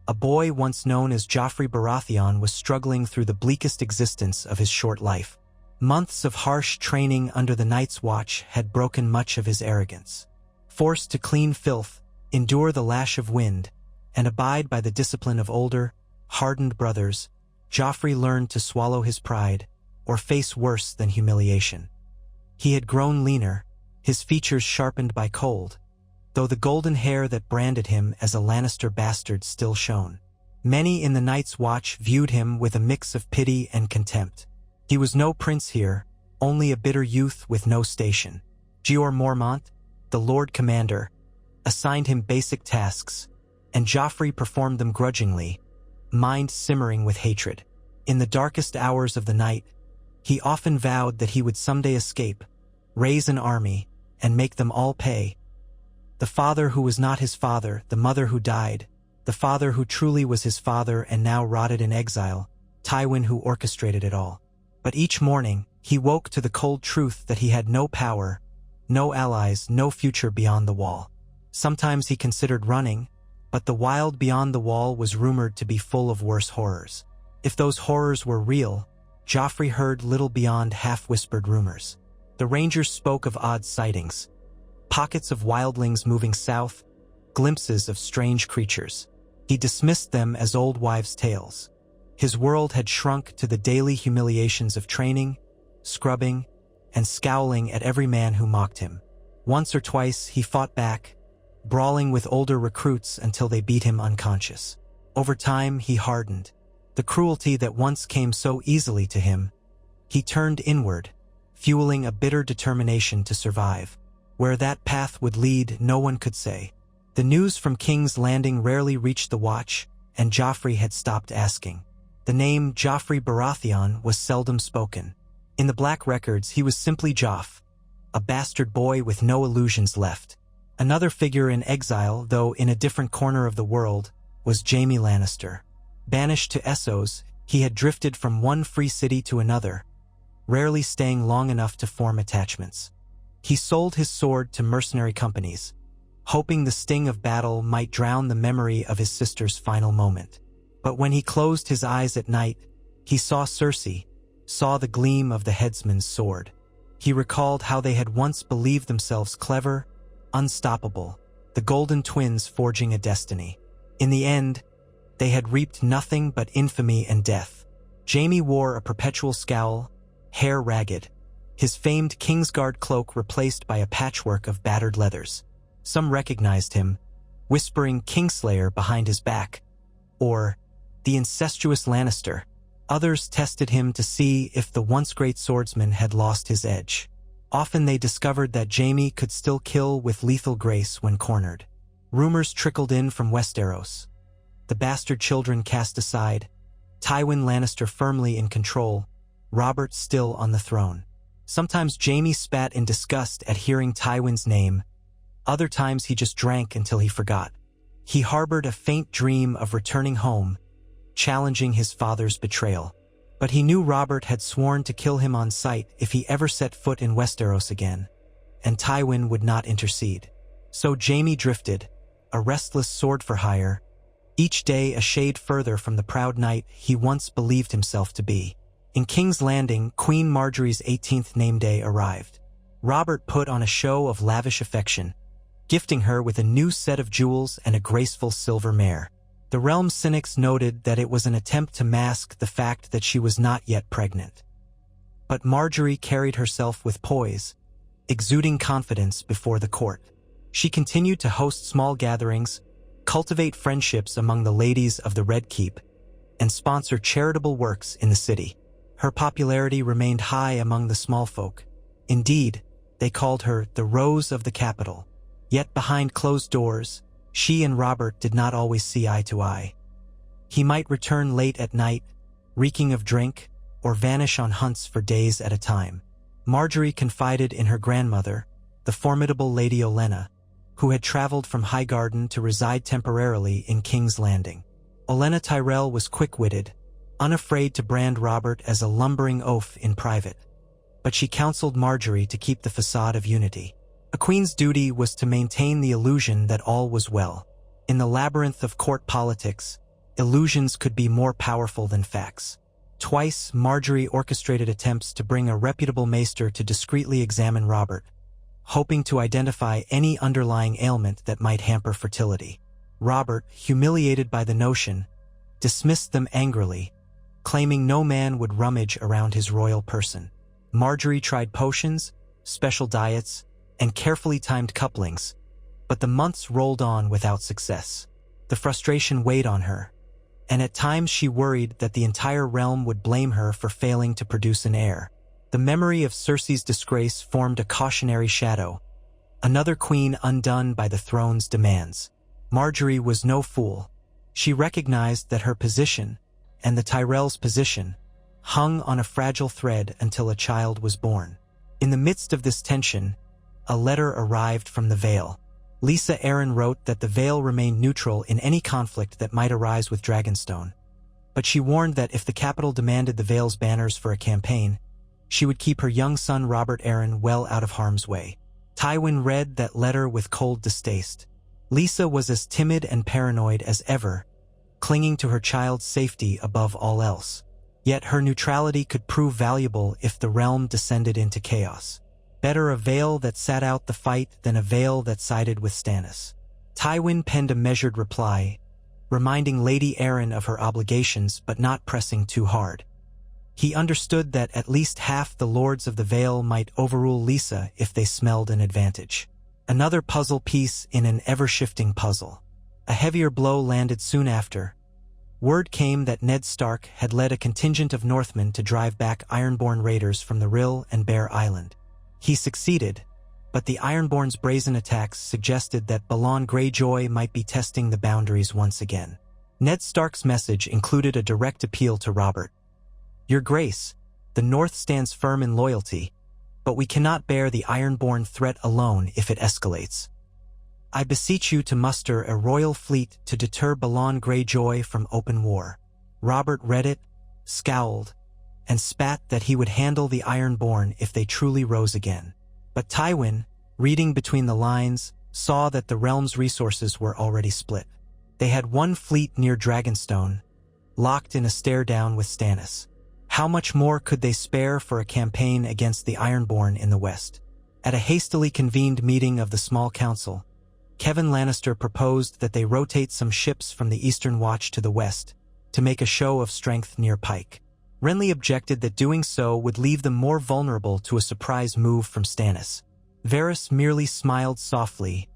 Speaker 1: a boy once known as Joffrey Baratheon was struggling through the bleakest existence of his short life. Months of harsh training under the Night's Watch had broken much of his arrogance. Forced to clean filth, endure the lash of wind, and abide by the discipline of older, hardened brothers, Joffrey learned to swallow his pride, or face worse than humiliation. He had grown leaner, his features sharpened by cold, though the golden hair that branded him as a Lannister bastard still shone. Many in the Night's Watch viewed him with a mix of pity and contempt. He was no prince here, only a bitter youth with no station. Jeor Mormont, the Lord Commander, assigned him basic tasks, and Joffrey performed them grudgingly, mind simmering with hatred. In the darkest hours of the night, he often vowed that he would someday escape, raise an army, and make them all pay. The father who was not his father, the mother who died, the father who truly was his father and now rotted in exile, Tywin who orchestrated it all. But each morning, he woke to the cold truth that he had no power, no allies, no future beyond the wall. Sometimes he considered running, but the wild beyond the wall was rumored to be full of worse horrors. If those horrors were real, Joffrey heard little beyond half-whispered rumors. The rangers spoke of odd sightings, pockets of wildlings moving south, glimpses of strange creatures. He dismissed them as old wives' tales. His world had shrunk to the daily humiliations of training, scrubbing, and scowling at every man who mocked him. Once or twice he fought back, brawling with older recruits until they beat him unconscious. Over time he hardened. The cruelty that once came so easily to him, he turned inward, fueling a bitter determination to survive. Where that path would lead, no one could say. The news from King's Landing rarely reached the Watch, and Joffrey had stopped asking. The name Joffrey Baratheon was seldom spoken. In the Black Records, he was simply Joff, a bastard boy with no illusions left. Another figure in exile, though in a different corner of the world, was Jaime Lannister. Banished to Essos, he had drifted from one free city to another, rarely staying long enough to form attachments. He sold his sword to mercenary companies, hoping the sting of battle might drown the memory of his sister's final moment. But when he closed his eyes at night, he saw Cersei, saw the gleam of the headsman's sword. He recalled how they had once believed themselves clever, unstoppable, the Golden Twins forging a destiny. In the end, they had reaped nothing but infamy and death. Jaime wore a perpetual scowl, hair ragged, his famed Kingsguard cloak replaced by a patchwork of battered leathers. Some recognized him, whispering Kingslayer behind his back, or the incestuous Lannister. Others tested him to see if the once great swordsman had lost his edge. Often they discovered that Jaime could still kill with lethal grace when cornered. Rumors trickled in from Westeros. The bastard children cast aside, Tywin Lannister firmly in control, Robert still on the throne. Sometimes Jaime spat in disgust at hearing Tywin's name. Other times he just drank until he forgot. He harbored a faint dream of returning home, challenging his father's betrayal. But he knew Robert had sworn to kill him on sight if he ever set foot in Westeros again, and Tywin would not intercede. So Jaime drifted, a restless sword for hire, each day a shade further from the proud knight he once believed himself to be. In King's Landing, Queen Marjorie's 18th name day arrived. Robert put on a show of lavish affection, gifting her with a new set of jewels and a graceful silver mare. The realm's cynics noted that it was an attempt to mask the fact that she was not yet pregnant. But Marjorie carried herself with poise, exuding confidence before the court. She continued to host small gatherings, cultivate friendships among the ladies of the Red Keep, and sponsor charitable works in the city. Her popularity remained high among the small folk. Indeed, they called her the Rose of the Capital. Yet behind closed doors, she and Robert did not always see eye to eye. He might return late at night, reeking of drink, or vanish on hunts for days at a time. Marjorie confided in her grandmother, the formidable Lady Olenna, who had traveled from Highgarden to reside temporarily in King's Landing. Olenna Tyrell was quick-witted, unafraid to brand Robert as a lumbering oaf in private. But she counseled Marjorie to keep the facade of unity. A queen's duty was to maintain the illusion that all was well. In the labyrinth of court politics, illusions could be more powerful than facts. Twice, Marjorie orchestrated attempts to bring a reputable maester to discreetly examine Robert, hoping to identify any underlying ailment that might hamper fertility. Robert, humiliated by the notion, dismissed them angrily, claiming no man would rummage around his royal person. Marjorie tried potions, special diets, and carefully timed couplings, but the months rolled on without success. The frustration weighed on her, and at times she worried that the entire realm would blame her for failing to produce an heir. The memory of Cersei's disgrace formed a cautionary shadow, another queen undone by the throne's demands. Marjorie was no fool. She recognized that her position, and the Tyrell's position, hung on a fragile thread until a child was born. In the midst of this tension, a letter arrived from the Vale. Lysa Arryn wrote that the Vale remained neutral in any conflict that might arise with Dragonstone, but she warned that if the capital demanded the Vale's banners for a campaign, she would keep her young son Robert Arryn well out of harm's way. Tywin read that letter with cold distaste. Lysa was as timid and paranoid as ever, clinging to her child's safety above all else. Yet her neutrality could prove valuable if the realm descended into chaos. Better a Vale that sat out the fight than a Vale that sided with Stannis. Tywin penned a measured reply, reminding Lady Arryn of her obligations but not pressing too hard. He understood that at least half the lords of the Vale might overrule Lysa if they smelled an advantage. Another puzzle piece in an ever-shifting puzzle. A heavier blow landed soon after. Word came that Ned Stark had led a contingent of Northmen to drive back Ironborn raiders from the Rill and Bear Island. He succeeded, but the Ironborn's brazen attacks suggested that Balon Greyjoy might be testing the boundaries once again. Ned Stark's message included a direct appeal to Robert. "Your Grace, the North stands firm in loyalty, but we cannot bear the Ironborn threat alone if it escalates. I beseech you to muster a royal fleet to deter Balon Greyjoy from open war." Robert read it, scowled, and spat that he would handle the Ironborn if they truly rose again. But Tywin, reading between the lines, saw that the realm's resources were already split. They had one fleet near Dragonstone, locked in a stare-down with Stannis. How much more could they spare for a campaign against the Ironborn in the west? At a hastily convened meeting of the small council, Kevin Lannister proposed that they rotate some ships from the Eastern Watch to the west to make a show of strength near Pike. Renly objected that doing so would leave them more vulnerable to a surprise move from Stannis. Varys merely smiled softly,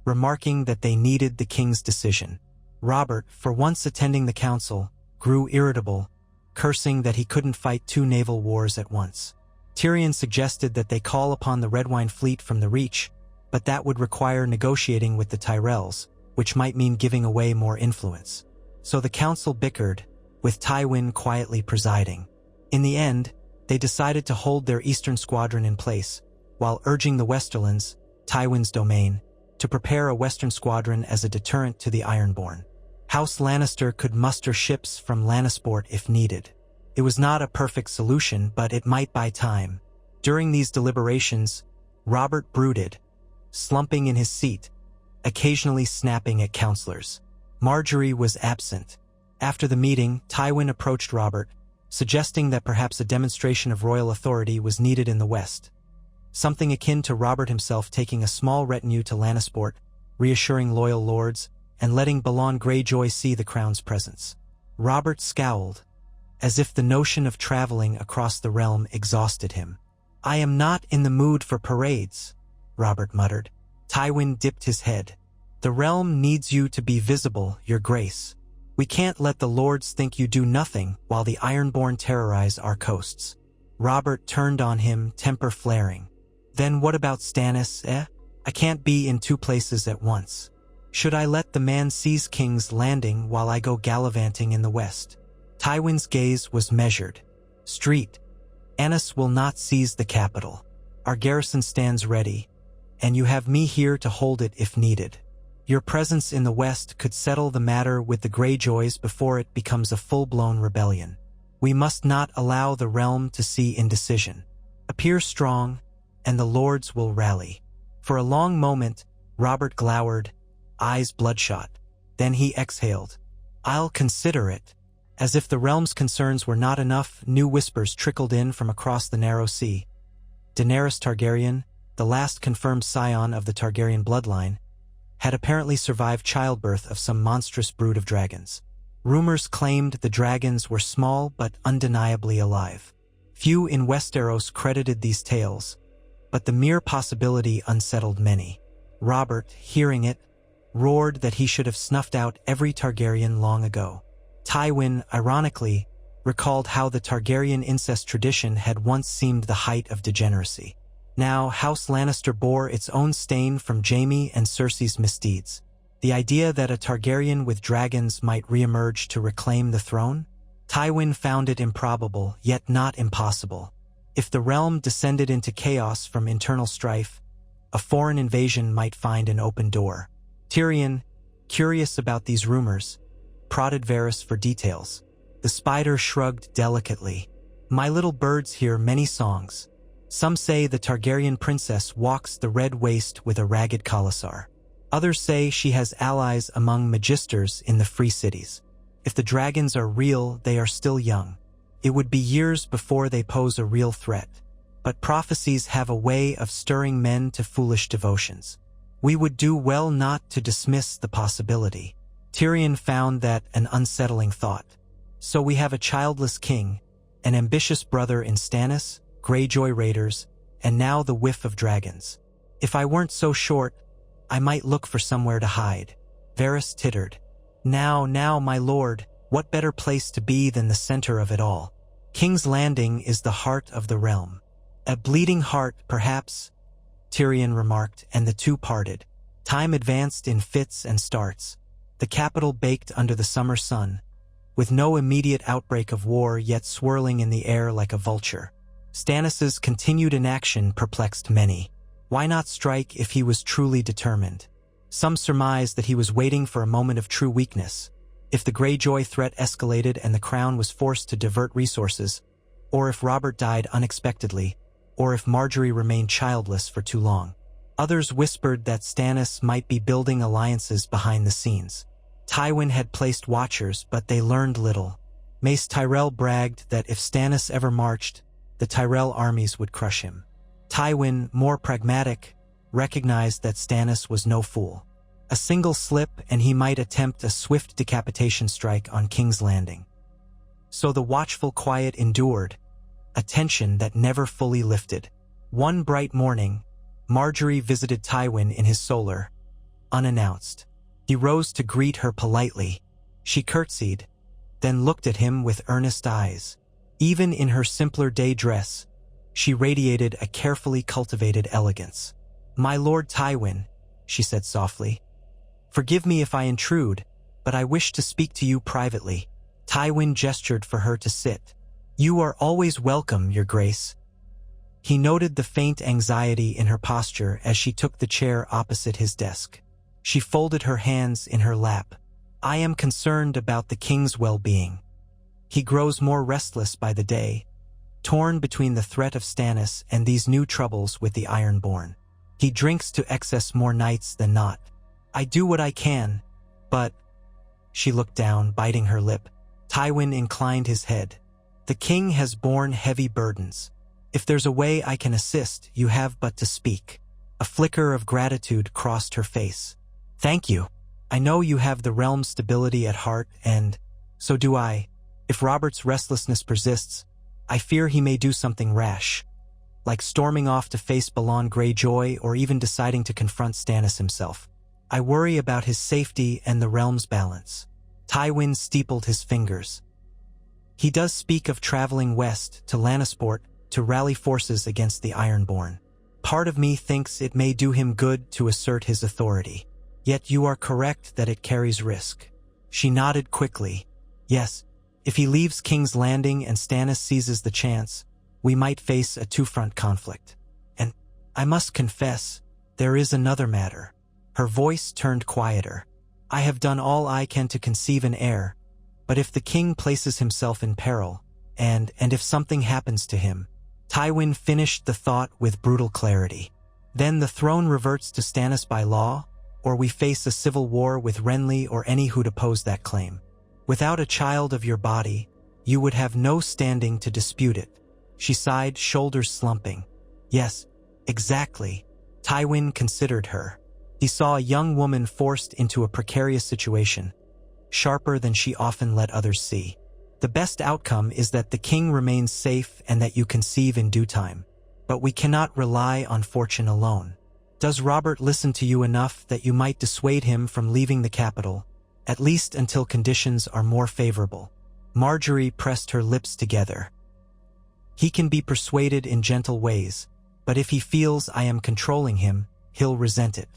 Speaker 1: remarking that they needed the king's decision. Robert, for once attending the council, grew irritable, cursing that he couldn't fight two naval wars at once. Tyrion suggested that they call upon the Redwyne fleet from the Reach, but that would require negotiating with the Tyrells, which might mean giving away more influence. So the council bickered, with Tywin quietly presiding. In the end, they decided to hold their eastern squadron in place, while urging the Westerlands, Tywin's domain, to prepare a western squadron as a deterrent to the Ironborn. House Lannister could muster ships from Lannisport if needed. It was not a perfect solution, but it might buy time. During these deliberations, Robert brooded, slumping in his seat, occasionally snapping at counselors. Marjorie was absent. After the meeting, Tywin approached Robert, suggesting that perhaps a demonstration of royal authority was needed in the West. Something akin to Robert himself taking a small retinue to Lannisport, reassuring loyal lords, and letting Balon Greyjoy see the crown's presence. Robert scowled, as if the notion of traveling across the realm exhausted him. "I am not in the mood for parades," Robert muttered. Tywin dipped his head. "The realm needs you to be visible, Your Grace. We can't let the lords think you do nothing while the Ironborn terrorize our coasts." Robert turned on him, temper flaring. "Then what about Stannis, eh? I can't be in two places at once. Should I let the man seize King's Landing while I go gallivanting in the west?" Tywin's gaze was measured. "Street. Stannis will not seize the capital. Our garrison stands ready, and you have me here to hold it if needed. Your presence in the west could settle the matter with the Greyjoys before it becomes a full-blown rebellion. We must not allow the realm to see indecision. Appear strong, and the lords will rally." For a long moment, Robert glowered, eyes bloodshot. Then he exhaled. "I'll consider it." As if the realm's concerns were not enough, new whispers trickled in from across the narrow sea. Daenerys Targaryen, the last confirmed scion of the Targaryen bloodline, had apparently survived childbirth of some monstrous brood of dragons. Rumors claimed the dragons were small but undeniably alive. Few in Westeros credited these tales, but the mere possibility unsettled many. Robert, hearing it, roared that he should have snuffed out every Targaryen long ago. Tywin, ironically, recalled how the Targaryen incest tradition had once seemed the height of degeneracy. Now, House Lannister bore its own stain from Jaime and Cersei's misdeeds. The idea that a Targaryen with dragons might reemerge to reclaim the throne? Tywin found it improbable, yet not impossible. If the realm descended into chaos from internal strife, A foreign invasion might find an open door. Tyrion, curious about these rumors, prodded Varys for details. The spider shrugged delicately. My little birds hear many songs. Some say the Targaryen princess walks the red waste with a ragged Khalasar. Others say she has allies among magisters in the free cities. If the dragons are real, they are still young. It would be years before they pose a real threat. But prophecies have a way of stirring men to foolish devotions. We would do well not to dismiss the possibility. Tyrion found that an unsettling thought. So we have a childless king, an ambitious brother in Stannis, Greyjoy raiders, and now the whiff of dragons. If I weren't so short, I might look for somewhere to hide. Varys tittered. Now, my lord, what better place to be than the center of it all? King's Landing is the heart of the realm. A bleeding heart, perhaps, Tyrion remarked, and the two parted. Time advanced in fits and starts. The capital baked under the summer sun, with no immediate outbreak of war yet swirling in the air like a vulture. Stannis's continued inaction perplexed many. Why not strike if he was truly determined? Some surmised that he was waiting for a moment of true weakness, if the Greyjoy threat escalated and the crown was forced to divert resources, or if Robert died unexpectedly, or if Margaery remained childless for too long. Others whispered that Stannis might be building alliances behind the scenes. Tywin had placed watchers, but they learned little. Mace Tyrell bragged that if Stannis ever marched, the Tyrell armies would crush him. Tywin, more pragmatic, recognized that Stannis was no fool. A single slip and he might attempt a swift decapitation strike on King's Landing. So the watchful quiet endured, a tension that never fully lifted. One bright morning, Margaery visited Tywin in his solar, unannounced. He rose to greet her politely. She curtsied, then looked at him with earnest eyes. Even in her simpler day dress, she radiated a carefully cultivated elegance. "My Lord Tywin," she said softly. "Forgive me if I intrude, but I wish to speak to you privately." Tywin gestured for her to sit. "You are always welcome, Your Grace." He noted the faint anxiety in her posture as she took the chair opposite his desk. She folded her hands in her lap. "I am concerned about the king's well-being. He grows more restless by the day, torn between the threat of Stannis and these new troubles with the Ironborn. He drinks to excess more nights than not. I do what I can, but—" She looked down, biting her lip. Tywin inclined his head. "The king has borne heavy burdens. If there's a way I can assist, you have but to speak." A flicker of gratitude crossed her face. "Thank you. I know you have the realm's stability at heart, and so do I. If Robert's restlessness persists, I fear he may do something rash, like storming off to face Balon Greyjoy or even deciding to confront Stannis himself. I worry about his safety and the realm's balance." Tywin steepled his fingers. "He does speak of traveling west to Lannisport to rally forces against the Ironborn. Part of me thinks it may do him good to assert his authority. Yet you are correct that it carries risk." She nodded quickly. "Yes, if he leaves King's Landing and Stannis seizes the chance, we might face a two-front conflict. And I must confess, there is another matter." Her voice turned quieter. "I have done all I can to conceive an heir, but if the king places himself in peril, and if something happens to him—" Tywin finished the thought with brutal clarity. "Then the throne reverts to Stannis by law, or we face a civil war with Renly or any who'd oppose that claim. Without a child of your body, you would have no standing to dispute it." She sighed, shoulders slumping. "Yes, exactly." Tywin considered her. He saw a young woman forced into a precarious situation, sharper than she often let others see. "The best outcome is that the king remains safe and that you conceive in due time. But we cannot rely on fortune alone. Does Robert listen to you enough that you might dissuade him from leaving the capital, at least until conditions are more favorable?" Margaery pressed her lips together. "He can be persuaded in gentle ways, but if he feels I am controlling him, he'll resent it.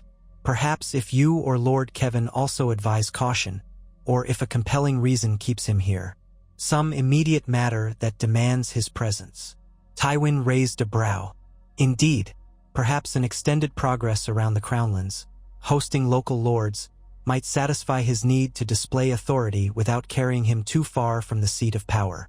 Speaker 1: Perhaps if you or Lord Kevin also advise caution, or if a compelling reason keeps him here. Some immediate matter that demands his presence." Tywin raised a brow. "Indeed, Perhaps an extended progress around the Crownlands, hosting local lords, might satisfy his need to display authority without carrying him too far from the seat of power.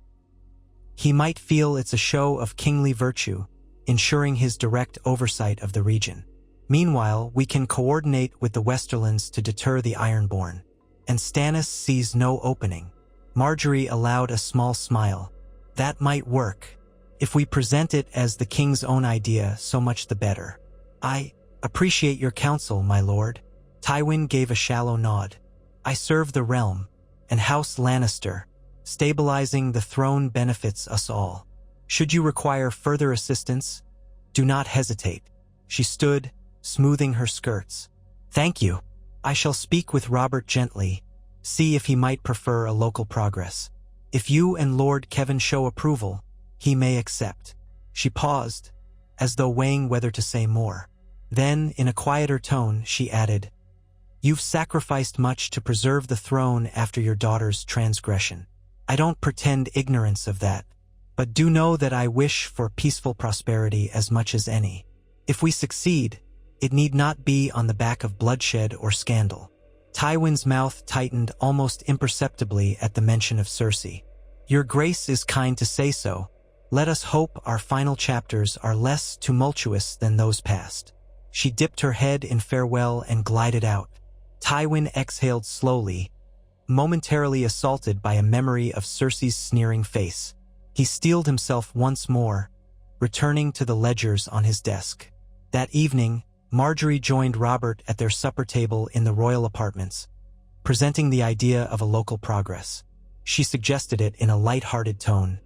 Speaker 1: He might feel it's a show of kingly virtue, ensuring his direct oversight of the region. Meanwhile, we can coordinate with the Westerlands to deter the Ironborn. And Stannis sees no opening. Marjorie allowed a small smile. That might work. If we present it as the king's own idea, so much the better. I appreciate your counsel, my lord. Tywin gave a shallow nod. I serve the realm, and House Lannister. Stabilizing the throne benefits us all. Should you require further assistance, do not hesitate. She stood, smoothing her skirts. Thank you. I shall speak with Robert gently, see if he might prefer a local progress. If you and Lord Kevin show approval, he may accept. She paused, as though weighing whether to say more. Then, in a quieter tone, she added, You've sacrificed much to preserve the throne after your daughter's transgression. I don't pretend ignorance of that, but do know that I wish for peaceful prosperity as much as any. If we succeed, it need not be on the back of bloodshed or scandal. Tywin's mouth tightened almost imperceptibly at the mention of Cersei. Your Grace is kind to say so. Let us hope our final chapters are less tumultuous than those past. She dipped her head in farewell and glided out. Tywin exhaled slowly, momentarily assaulted by a memory of Cersei's sneering face. He steeled himself once more, returning to the ledgers on his desk. That evening, Marjorie joined Robert at their supper table in the royal apartments, presenting the idea of a local progress. She suggested it in a light-hearted tone.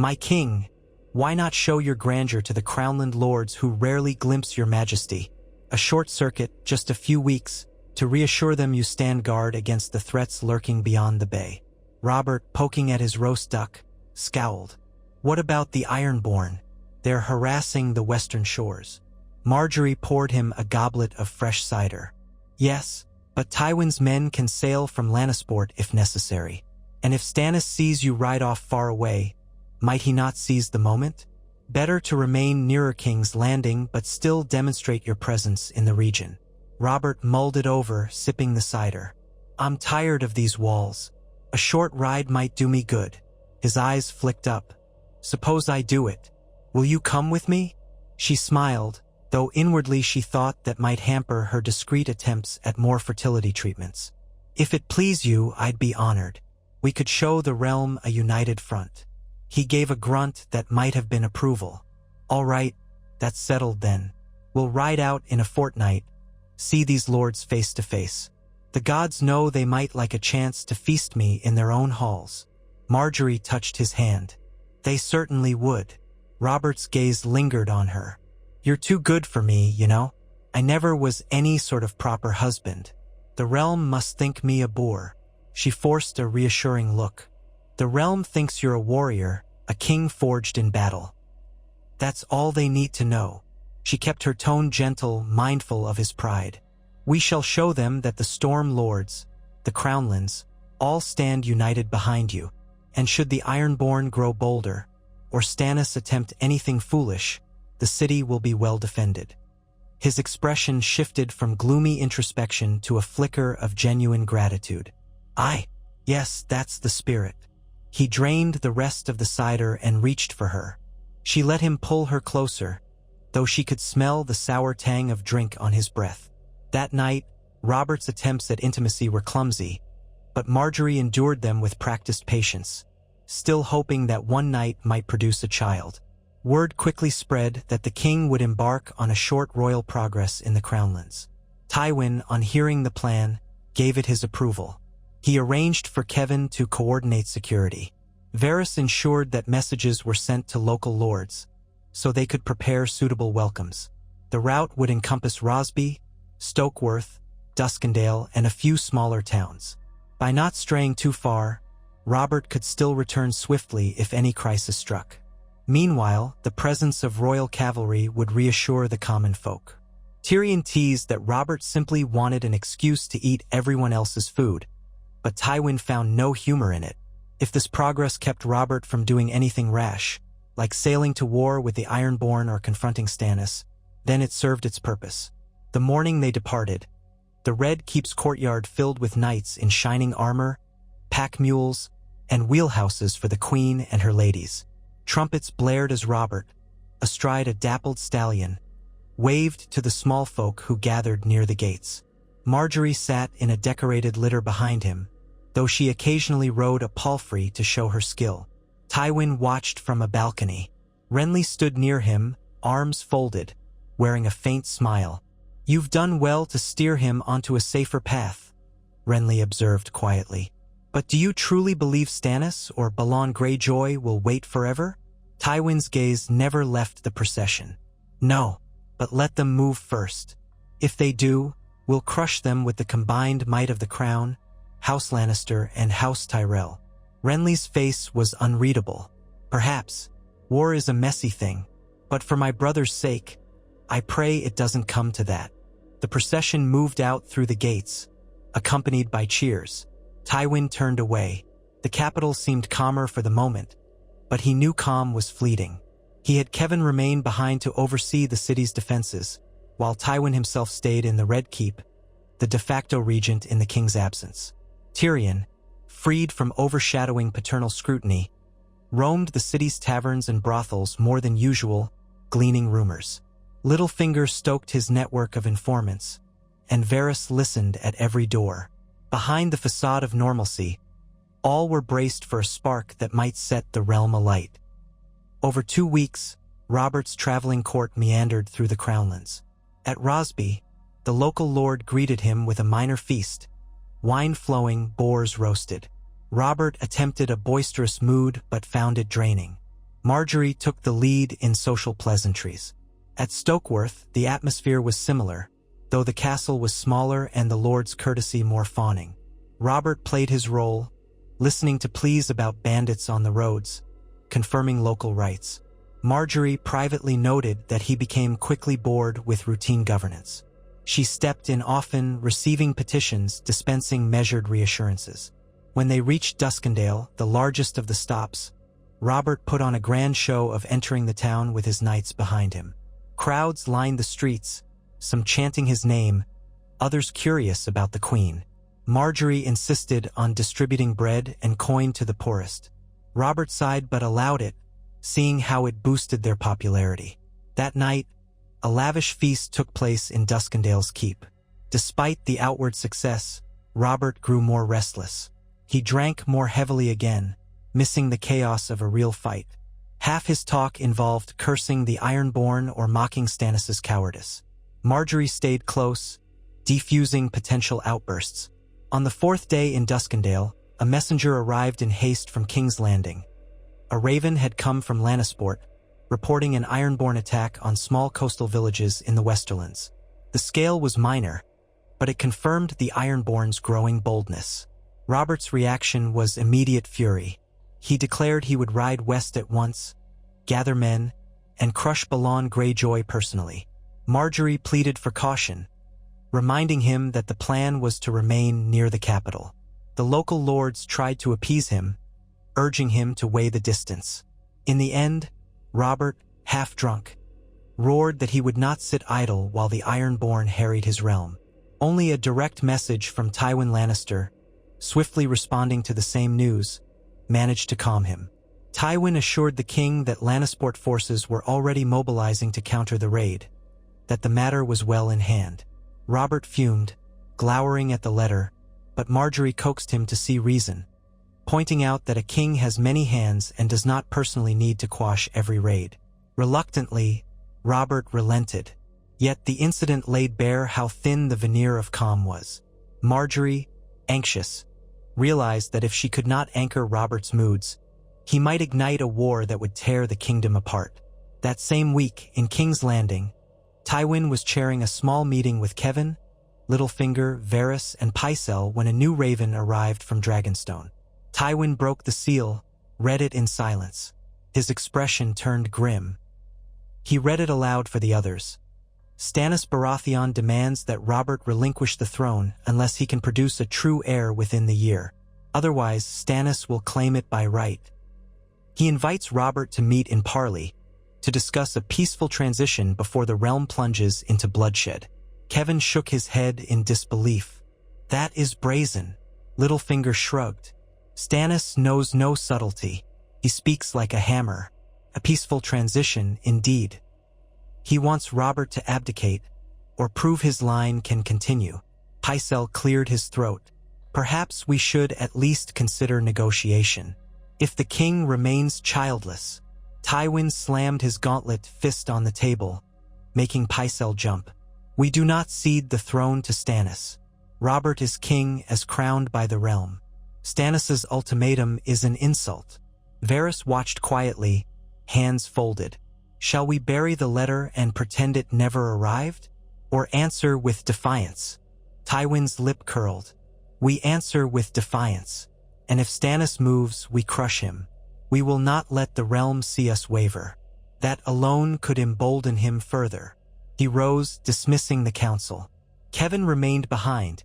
Speaker 1: My king, why not show your grandeur to the Crownland lords who rarely glimpse your majesty? A short circuit, just a few weeks, to reassure them you stand guard against the threats lurking beyond the bay. Robert, poking at his roast duck, scowled. What about the Ironborn? They're harassing the western shores. Marjorie poured him a goblet of fresh cider. Yes, but Tywin's men can sail from Lannisport if necessary. And if Stannis sees you ride off far away, might he not seize the moment? Better to remain nearer King's Landing but still demonstrate your presence in the region. Robert mulled it over, sipping the cider. I'm tired of these walls. A short ride might do me good. His eyes flicked up. Suppose I do it. Will you come with me? She smiled, though inwardly she thought that might hamper her discreet attempts at more fertility treatments. If it please you, I'd be honored. We could show the realm a united front. He gave a grunt that might have been approval. All right, that's settled then. We'll ride out in a fortnight, see these lords face to face. The gods know they might like a chance to feast me in their own halls. Marjorie touched his hand. They certainly would. Robert's gaze lingered on her. You're too good for me, you know. I never was any sort of proper husband. The realm must think me a boor. She forced a reassuring look. The realm thinks you're a warrior, a king forged in battle. That's all they need to know. She kept her tone gentle, mindful of his pride. We shall show them that the Storm Lords, the Crownlands, all stand united behind you. And should the Ironborn grow bolder, or Stannis attempt anything foolish, the city will be well defended. His expression shifted from gloomy introspection to a flicker of genuine gratitude. Yes, that's the spirit. He drained the rest of the cider and reached for her. She let him pull her closer, though she could smell the sour tang of drink on his breath. That night, Robert's attempts at intimacy were clumsy, but Marjorie endured them with practiced patience, still hoping that one night might produce a child. Word quickly spread that the king would embark on a short royal progress in the Crownlands. Tywin, on hearing the plan, gave it his approval. He arranged for Kevin to coordinate security. Varys ensured that messages were sent to local lords, so they could prepare suitable welcomes. The route would encompass Rosby, Stokeworth, Duskendale, and a few smaller towns. By not straying too far, Robert could still return swiftly if any crisis struck. Meanwhile, the presence of royal cavalry would reassure the common folk. Tyrion teased that Robert simply wanted an excuse to eat everyone else's food, but Tywin found no humor in it. If this progress kept Robert from doing anything rash, like sailing to war with the Ironborn or confronting Stannis, Then it served its purpose. The morning they departed, the Red Keep's courtyard filled with knights in shining armor, pack mules, and wheelhouses for the queen and her ladies. Trumpets blared as Robert, astride a dappled stallion, waved to the small folk who gathered near the gates. Marjorie sat in a decorated litter behind him, though she occasionally rode a palfrey to show her skill. Tywin watched from a balcony. Renly stood near him, arms folded, wearing a faint smile. "You've done well to steer him onto a safer path," Renly observed quietly. "But do you truly believe Stannis or Balon Greyjoy will wait forever?" Tywin's gaze never left the procession. "No, but let them move first. If they do, we'll crush them with the combined might of the Crown, House Lannister, and House Tyrell." Renly's face was unreadable. "Perhaps. War is a messy thing. But for my brother's sake, I pray it doesn't come to that." The procession moved out through the gates, accompanied by cheers. Tywin turned away. The capital seemed calmer for the moment, but he knew calm was fleeting. He had Kevan remain behind to oversee the city's defenses, while Tywin himself stayed in the Red Keep, the de facto regent in the king's absence. Tyrion, freed from overshadowing paternal scrutiny, roamed the city's taverns and brothels more than usual, gleaning rumors. Littlefinger stoked his network of informants, and Varys listened at every door. Behind the facade of normalcy, all were braced for a spark that might set the realm alight. Over 2 weeks, Robert's traveling court meandered through the Crownlands. At Rosby, the local lord greeted him with a minor feast, wine flowing, boars roasted. Robert attempted a boisterous mood but found it draining. Marjorie took the lead in social pleasantries. At Stokeworth, the atmosphere was similar, though the castle was smaller and the lord's courtesy more fawning. Robert played his role, listening to pleas about bandits on the roads, confirming local rights. Marjorie privately noted that he became quickly bored with routine governance. She stepped in often, receiving petitions, dispensing measured reassurances. When they reached Duskendale, the largest of the stops, Robert put on a grand show of entering the town with his knights behind him. Crowds lined the streets, some chanting his name, others curious about the queen. Marjorie insisted on distributing bread and coin to the poorest. Robert sighed but allowed it, seeing how it boosted their popularity. That night, a lavish feast took place in Duskendale's keep. Despite the outward success, Robert grew more restless. He drank more heavily again, missing the chaos of a real fight. Half his talk involved cursing the Ironborn or mocking Stannis' cowardice. Marjorie stayed close, defusing potential outbursts. On the 4th day in Duskendale, a messenger arrived in haste from King's Landing. A raven had come from Lannisport, reporting an Ironborn attack on small coastal villages in the Westerlands. The scale was minor, but it confirmed the Ironborn's growing boldness. Robert's reaction was immediate fury. He declared he would ride west at once, gather men, and crush Balon Greyjoy personally. Marjorie pleaded for caution, reminding him that the plan was to remain near the capital. The local lords tried to appease him, urging him to weigh the distance. In the end, Robert, half drunk, roared that he would not sit idle while the Ironborn harried his realm. Only a direct message from Tywin Lannister, swiftly responding to the same news, managed to calm him. Tywin assured the king that Lannisport forces were already mobilizing to counter the raid, that the matter was well in hand. Robert fumed, glowering at the letter, but Marjorie coaxed him to see reason, pointing out that a king has many hands and does not personally need to quash every raid. Reluctantly, Robert relented, yet the incident laid bare how thin the veneer of calm was. Marjorie, anxious, realized that if she could not anchor Robert's moods, he might ignite a war that would tear the kingdom apart. That same week, in King's Landing, Tywin was chairing a small meeting with Kevan, Littlefinger, Varys, and Pycelle when a new raven arrived from Dragonstone. Tywin broke the seal, read it in silence. His expression turned grim. He read it aloud for the others. Stannis Baratheon demands that Robert relinquish the throne unless he can produce a true heir within the year. Otherwise, Stannis will claim it by right. He invites Robert to meet in parley, to discuss a peaceful transition before the realm plunges into bloodshed. Kevin shook his head in disbelief. That is brazen. Littlefinger shrugged. Stannis knows no subtlety. He speaks like a hammer. A peaceful transition, indeed. He wants Robert to abdicate, or prove his line can continue. Pycelle cleared his throat. Perhaps we should at least consider negotiation. If the king remains childless. Tywin slammed his gauntlet fist on the table, making Pycelle jump. We do not cede the throne to Stannis. Robert is king as crowned by the realm. Stannis's ultimatum is an insult. Varys watched quietly, hands folded. Shall we bury the letter and pretend it never arrived? Or answer with defiance? Tywin's lip curled. We answer with defiance. And if Stannis moves, we crush him. We will not let the realm see us waver. That alone could embolden him further. He rose, dismissing the council. Kevin remained behind,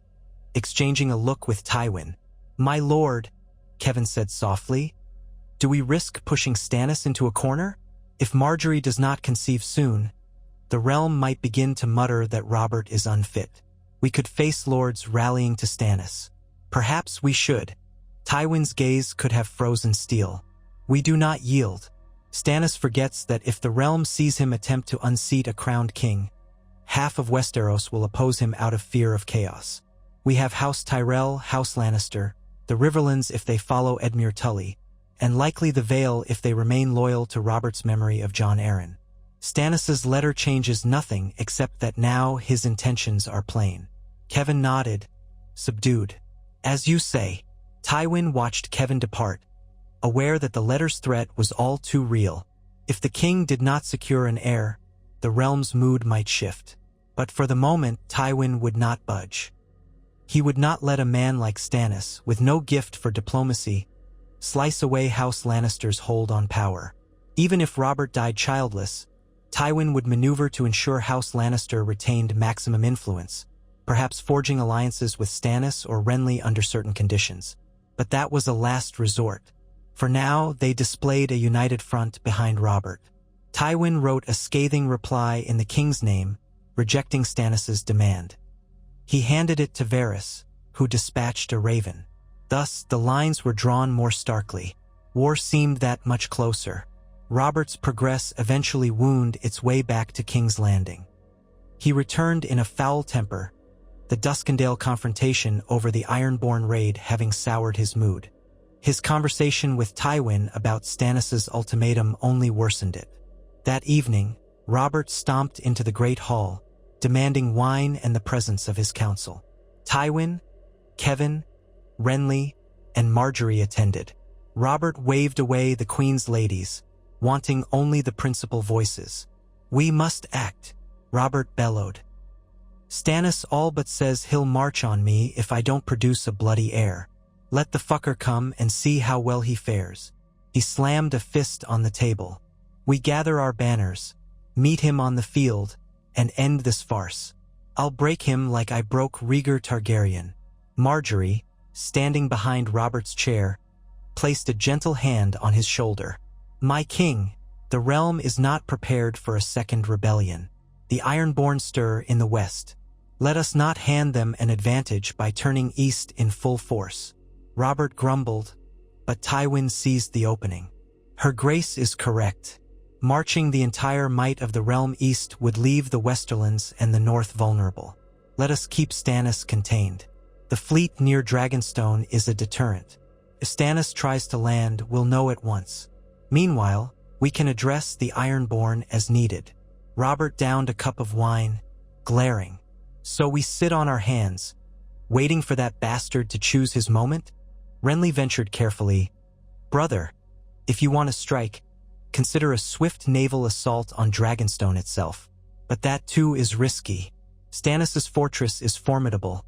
Speaker 1: exchanging a look with Tywin. My lord, Kevin said softly, do we risk pushing Stannis into a corner? If Marjorie does not conceive soon, the realm might begin to mutter that Robert is unfit. We could face lords rallying to Stannis. Perhaps we should. Tywin's gaze could have frozen steel. We do not yield. Stannis forgets that if the realm sees him attempt to unseat a crowned king, half of Westeros will oppose him out of fear of chaos. We have House Tyrell, House Lannister, the Riverlands if they follow Edmure Tully, and likely the Vale if they remain loyal to Robert's memory of Jon Arryn. Stannis's letter changes nothing except that now his intentions are plain. Kevin nodded, subdued. As you say. Tywin watched Kevin depart, aware that the letter's threat was all too real. If the king did not secure an heir, the realm's mood might shift. But for the moment, Tywin would not budge. He would not let a man like Stannis, with no gift for diplomacy, slice away House Lannister's hold on power. Even if Robert died childless, Tywin would maneuver to ensure House Lannister retained maximum influence, perhaps forging alliances with Stannis or Renly under certain conditions. But that was a last resort. For now, they displayed a united front behind Robert. Tywin wrote a scathing reply in the king's name, rejecting Stannis's demand. He handed it to Varys, who dispatched a raven. Thus, the lines were drawn more starkly. War seemed that much closer. Robert's progress eventually wound its way back to King's Landing. He returned in a foul temper, the Duskendale confrontation over the Ironborn raid having soured his mood. His conversation with Tywin about Stannis's ultimatum only worsened it. That evening, Robert stomped into the Great Hall, demanding wine and the presence of his council. Tywin, Kevin, Renly, and Marjorie attended. Robert waved away the Queen's ladies, wanting only the principal voices. We must act, Robert bellowed. Stannis all but says he'll march on me if I don't produce a bloody heir. Let the fucker come and see how well he fares. He slammed a fist on the table. We gather our banners, meet him on the field, and end this farce. I'll break him like I broke Rhaegar Targaryen. Marjorie, standing behind Robert's chair, placed a gentle hand on his shoulder. My king, the realm is not prepared for a second rebellion. The Ironborn stir in the west. Let us not hand them an advantage by turning east in full force. Robert grumbled, but Tywin seized the opening. Her Grace is correct. Marching the entire might of the realm east would leave the Westerlands and the north vulnerable. Let us keep Stannis contained. The fleet near Dragonstone is a deterrent. If Stannis tries to land, we'll know at once. Meanwhile, we can address the Ironborn as needed. Robert downed a cup of wine, glaring. So we sit on our hands, waiting for that bastard to choose his moment? Renly ventured carefully. Brother, if you want to strike, consider a swift naval assault on Dragonstone itself. But that too is risky. Stannis' fortress is formidable,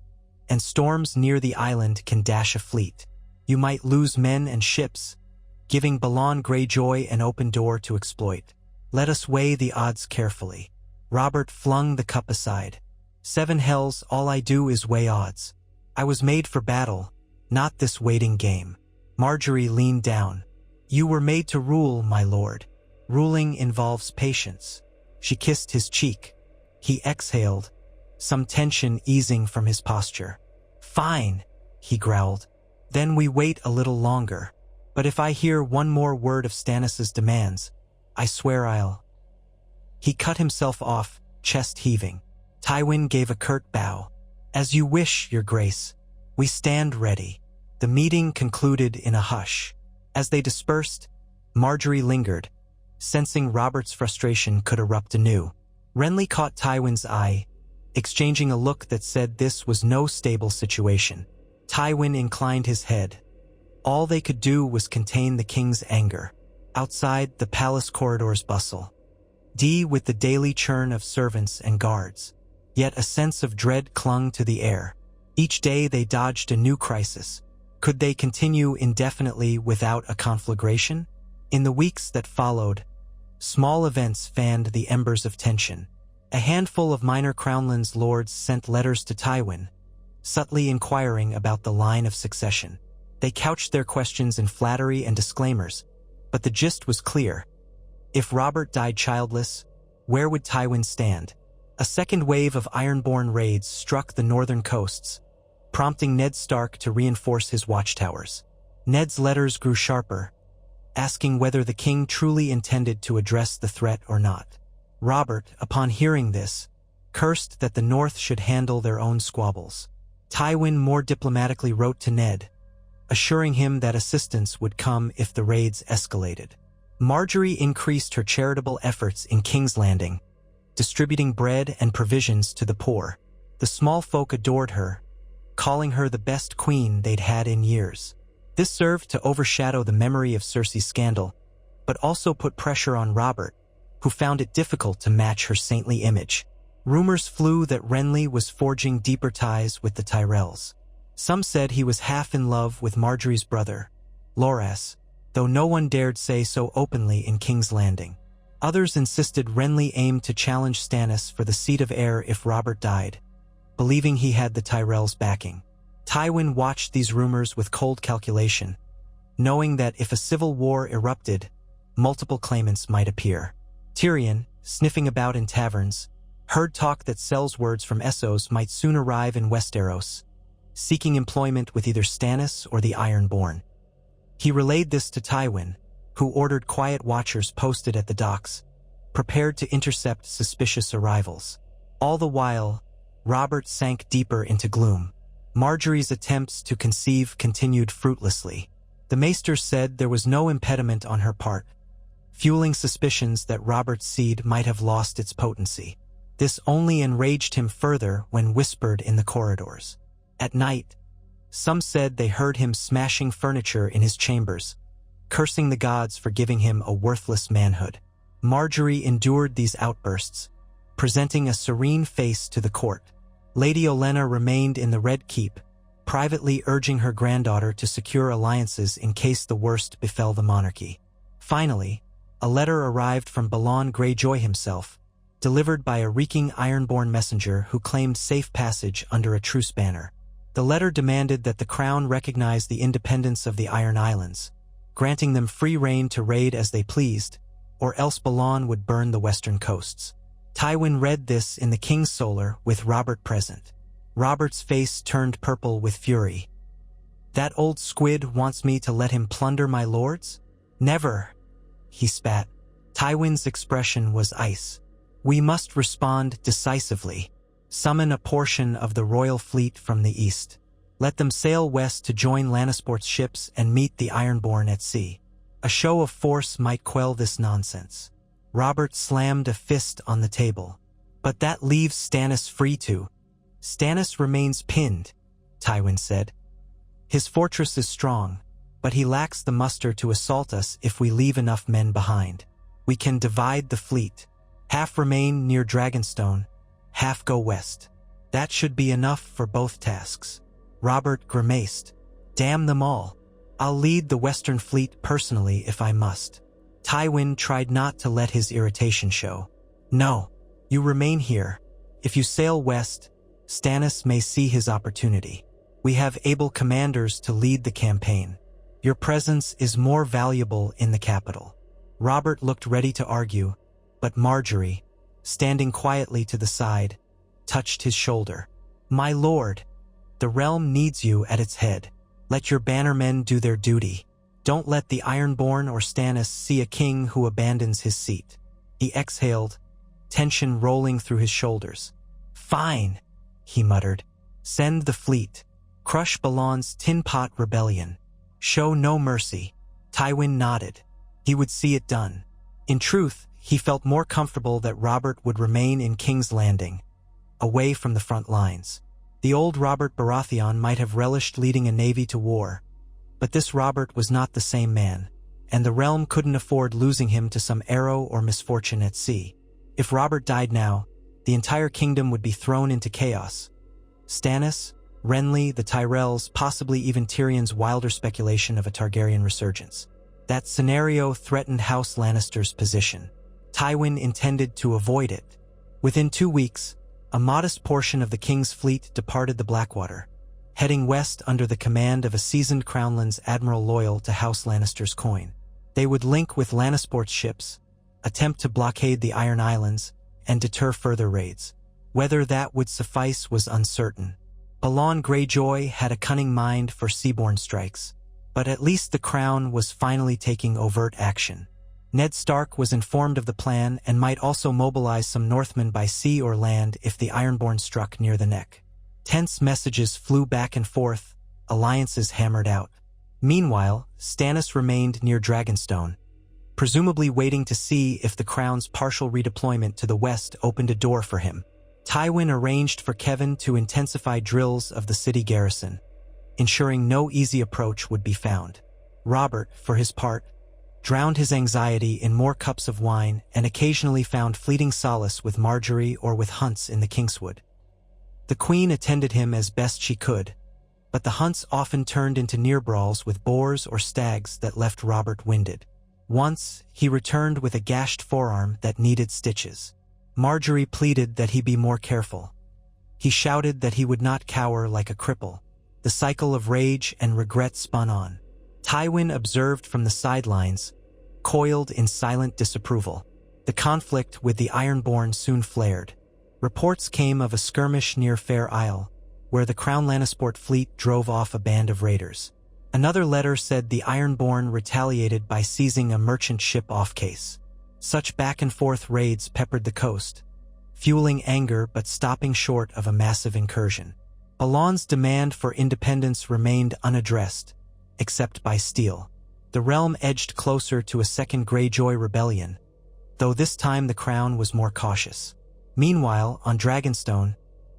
Speaker 1: and storms near the island can dash a fleet. You might lose men and ships, giving Balon Greyjoy an open door to exploit. Let us weigh the odds carefully. Robert flung the cup aside. 7 hells, all I do is weigh odds. I was made for battle, not this waiting game. Marjorie leaned down. You were made to rule, my lord. Ruling involves patience. She kissed his cheek. He exhaled, some tension easing from his posture. Fine, he growled. Then we wait a little longer. But if I hear one more word of Stannis's demands, I swear I'll... He cut himself off, chest heaving. Tywin gave a curt bow. As you wish, Your Grace. We stand ready. The meeting concluded in a hush. As they dispersed, Marjorie lingered, sensing Robert's frustration could erupt anew. Renly caught Tywin's eye, exchanging a look that said this was no stable situation. Tywin inclined his head. All they could do was contain the king's anger. Outside, the palace corridors bustle. With the daily churn of servants and guards. Yet a sense of dread clung to the air. Each day they dodged a new crisis. Could they continue indefinitely without a conflagration? In the weeks that followed, small events fanned the embers of tension. A handful of minor Crownlands lords sent letters to Tywin, subtly inquiring about the line of succession. They couched their questions in flattery and disclaimers, but the gist was clear. If Robert died childless, where would Tywin stand? A second wave of Ironborn raids struck the northern coasts, prompting Ned Stark to reinforce his watchtowers. Ned's letters grew sharper, asking whether the king truly intended to address the threat or not. Robert, upon hearing this, cursed that the North should handle their own squabbles. Tywin more diplomatically wrote to Ned, assuring him that assistance would come if the raids escalated. Marjorie increased her charitable efforts in King's Landing, distributing bread and provisions to the poor. The small folk adored her, calling her the best queen they'd had in years. This served to overshadow the memory of Cersei's scandal, but also put pressure on Robert, who found it difficult to match her saintly image. Rumors flew that Renly was forging deeper ties with the Tyrells. Some said he was half in love with Marjorie's brother, Loras, though no one dared say so openly in King's Landing. Others insisted Renly aimed to challenge Stannis for the seat of heir if Robert died, believing he had the Tyrells' backing. Tywin watched these rumors with cold calculation, knowing that if a civil war erupted, multiple claimants might appear. Tyrion, sniffing about in taverns, heard talk that sellswords from Essos might soon arrive in Westeros, seeking employment with either Stannis or the Ironborn. He relayed this to Tywin, who ordered quiet watchers posted at the docks, prepared to intercept suspicious arrivals. All the while, Robert sank deeper into gloom. Marjorie's attempts to conceive continued fruitlessly. The maester said there was no impediment on her part, fueling suspicions that Robert's seed might have lost its potency. This only enraged him further when whispered in the corridors. At night, some said they heard him smashing furniture in his chambers, cursing the gods for giving him a worthless manhood. Marjorie endured these outbursts, presenting a serene face to the court. Lady Olenna remained in the Red Keep, privately urging her granddaughter to secure alliances in case the worst befell the monarchy. Finally, a letter arrived from Balon Greyjoy himself, delivered by a reeking Ironborn messenger who claimed safe passage under a truce banner. The letter demanded that the crown recognize the independence of the Iron Islands, granting them free rein to raid as they pleased, or else Balon would burn the western coasts. Tywin read this in the King's Solar with Robert present. Robert's face turned purple with fury. That old squid wants me to let him plunder my lords? Never, he spat. Tywin's expression was ice. We must respond decisively. Summon a portion of the royal fleet from the east. Let them sail west to join Lannisport's ships and meet the Ironborn at sea. A show of force might quell this nonsense. Robert slammed a fist on the table. But that leaves Stannis free to. Stannis remains pinned, Tywin said. His fortress is strong, but he lacks the muster to assault us if we leave enough men behind. We can divide the fleet. Half remain near Dragonstone, half go west. That should be enough for both tasks. Robert grimaced. Damn them all. I'll lead the Western Fleet personally if I must. Tywin tried not to let his irritation show. No, you remain here. If you sail west, Stannis may see his opportunity. We have able commanders to lead the campaign. Your presence is more valuable in the capital. Robert looked ready to argue, but Marjorie, standing quietly to the side, touched his shoulder. "My lord, the realm needs you at its head. Let your bannermen do their duty. Don't let the Ironborn or Stannis see a king who abandons his seat." He exhaled, tension rolling through his shoulders. "Fine," he muttered. "Send the fleet. Crush Balon's Tin Pot Rebellion. Show no mercy." Tywin nodded. He would see it done. In truth, he felt more comfortable that Robert would remain in King's Landing, away from the front lines. The old Robert Baratheon might have relished leading a navy to war, but this Robert was not the same man, and the realm couldn't afford losing him to some arrow or misfortune at sea. If Robert died now, the entire kingdom would be thrown into chaos. Stannis, Renly, the Tyrells, possibly even Tyrion's wilder speculation of a Targaryen resurgence. That scenario threatened House Lannister's position. Tywin intended to avoid it. Within 2 weeks, a modest portion of the king's fleet departed the Blackwater, heading west under the command of a seasoned Crownlands admiral loyal to House Lannister's coin. They would link with Lannisport's ships, attempt to blockade the Iron Islands, and deter further raids. Whether that would suffice was uncertain. Balon Greyjoy had a cunning mind for seaborne strikes, but at least the Crown was finally taking overt action. Ned Stark was informed of the plan and might also mobilize some Northmen by sea or land if the Ironborn struck near the neck. Tense messages flew back and forth, alliances hammered out. Meanwhile, Stannis remained near Dragonstone, presumably waiting to see if the Crown's partial redeployment to the west opened a door for him. Tywin arranged for Kevin to intensify drills of the city garrison, ensuring no easy approach would be found. Robert, for his part, drowned his anxiety in more cups of wine and occasionally found fleeting solace with Marjorie or with hunts in the Kingswood. The Queen attended him as best she could, but the hunts often turned into near brawls with boars or stags that left Robert winded. Once, he returned with a gashed forearm that needed stitches. Marjorie pleaded that he be more careful. He shouted that he would not cower like a cripple. The cycle of rage and regret spun on. Tywin observed from the sidelines, coiled in silent disapproval. The conflict with the Ironborn soon flared. Reports came of a skirmish near Fair Isle, where the Crown Lannisport fleet drove off a band of raiders. Another letter said the Ironborn retaliated by seizing a merchant ship off case. Such back-and-forth raids peppered the coast, fueling anger but stopping short of a massive incursion. Balon's demand for independence remained unaddressed, except by steel. The realm edged closer to a second Greyjoy rebellion, though this time the Crown was more cautious. Meanwhile, on Dragonstone,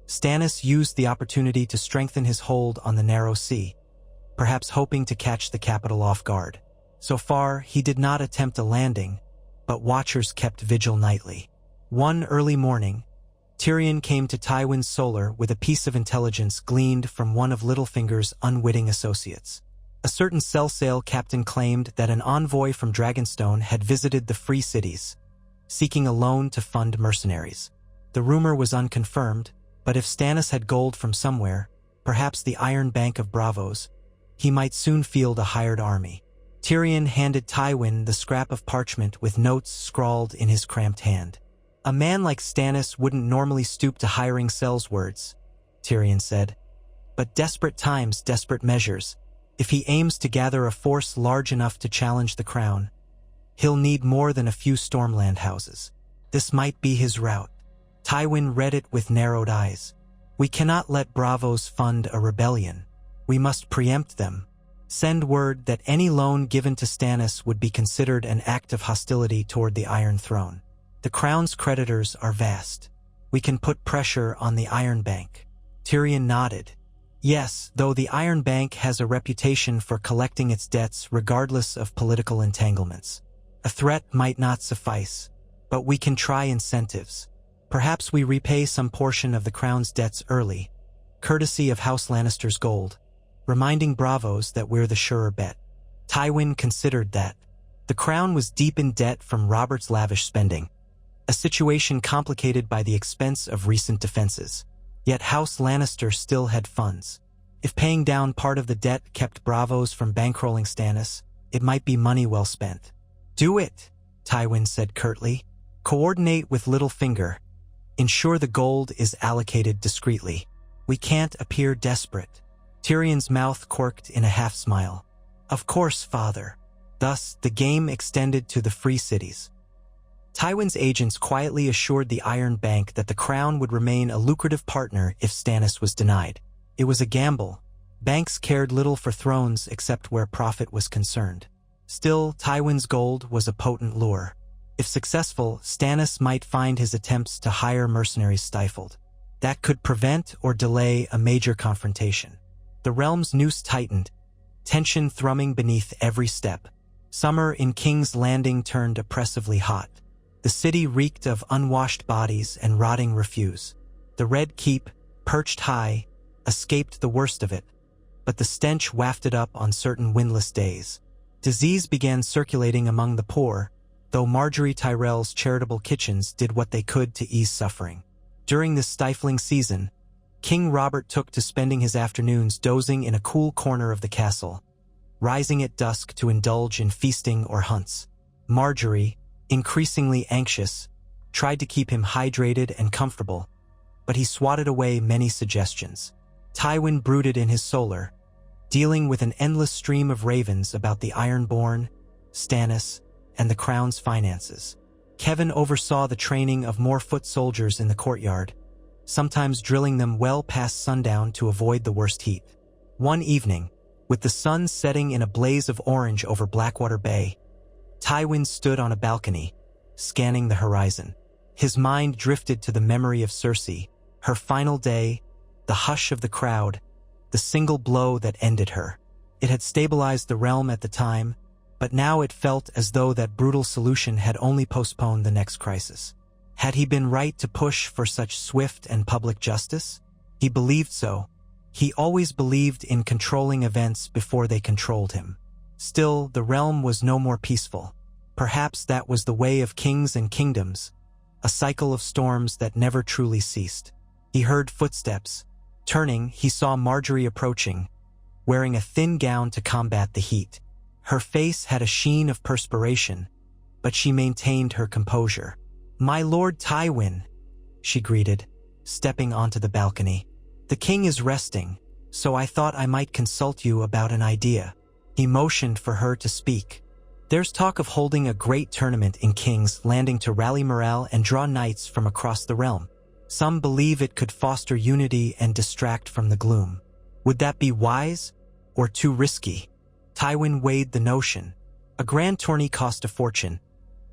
Speaker 1: Stannis used the opportunity to strengthen his hold on the narrow sea, perhaps hoping to catch the capital off guard. So far, he did not attempt a landing, but watchers kept vigil nightly. One early morning, Tyrion came to Tywin's Solar with a piece of intelligence gleaned from one of Littlefinger's unwitting associates. A certain Cell captain claimed that an envoy from Dragonstone had visited the Free Cities, seeking a loan to fund mercenaries. The rumor was unconfirmed, but if Stannis had gold from somewhere, perhaps the Iron Bank of Bravos, he might soon field a hired army. Tyrion handed Tywin the scrap of parchment with notes scrawled in his cramped hand. "A man like Stannis wouldn't normally stoop to hiring Cell's words," Tyrion said. "But desperate times, desperate measures. If he aims to gather a force large enough to challenge the Crown, he'll need more than a few Stormland houses. This might be his route." Tywin read it with narrowed eyes. "We cannot let Bravos fund a rebellion. We must preempt them. Send word that any loan given to Stannis would be considered an act of hostility toward the Iron Throne. The Crown's creditors are vast. We can put pressure on the Iron Bank." Tyrion nodded. "Yes, though the Iron Bank has a reputation for collecting its debts regardless of political entanglements. A threat might not suffice, but we can try incentives. Perhaps we repay some portion of the Crown's debts early, courtesy of House Lannister's gold, reminding Bravos that we're the surer bet." Tywin considered that. The Crown was deep in debt from Robert's lavish spending, a situation complicated by the expense of recent defenses. Yet House Lannister still had funds. If paying down part of the debt kept Bravos from bankrolling Stannis, it might be money well spent. "Do it," Tywin said curtly. Coordinate with Littlefinger. Ensure the gold is allocated discreetly. We can't appear desperate. Tyrion's mouth quirked in a half-smile. Of course, father. Thus, the game extended to the free cities. Tywin's agents quietly assured the Iron Bank that the crown would remain a lucrative partner if Stannis was denied. It was a gamble. Banks cared little for thrones except where profit was concerned. Still, Tywin's gold was a potent lure. If successful, Stannis might find his attempts to hire mercenaries stifled. That could prevent or delay a major confrontation. The realm's noose tightened, tension thrumming beneath every step. Summer in King's Landing turned oppressively hot. The city reeked of unwashed bodies and rotting refuse. The Red Keep, perched high, escaped the worst of it, but the stench wafted up on certain windless days. Disease began circulating among the poor, though Marjorie Tyrell's charitable kitchens did what they could to ease suffering. During this stifling season, King Robert took to spending his afternoons dozing in a cool corner of the castle, rising at dusk to indulge in feasting or hunts. Marjorie, increasingly anxious, tried to keep him hydrated and comfortable, but he swatted away many suggestions. Tywin brooded in his solar, dealing with an endless stream of ravens about the Ironborn, Stannis, and the crown's finances. Kevin oversaw the training of more foot soldiers in the courtyard, sometimes drilling them well past sundown to avoid the worst heat. One evening, with the sun setting in a blaze of orange over Blackwater Bay, Tywin stood on a balcony, scanning the horizon. His mind drifted to the memory of Cersei, her final day, the hush of the crowd, the single blow that ended her. It had stabilized the realm at the time, but now it felt as though that brutal solution had only postponed the next crisis. Had he been right to push for such swift and public justice? He believed so. He always believed in controlling events before they controlled him. Still, the realm was no more peaceful. Perhaps that was the way of kings and kingdoms, a cycle of storms that never truly ceased. He heard footsteps. Turning, he saw Marjorie approaching, wearing a thin gown to combat the heat. Her face had a sheen of perspiration, but she maintained her composure. "My Lord Tywin," she greeted, stepping onto the balcony. "The king is resting, so I thought I might consult you about an idea." He motioned for her to speak. "There's talk of holding a great tournament in King's Landing to rally morale and draw knights from across the realm. Some believe it could foster unity and distract from the gloom. Would that be wise or too risky?" Tywin weighed the notion. A grand tourney cost a fortune,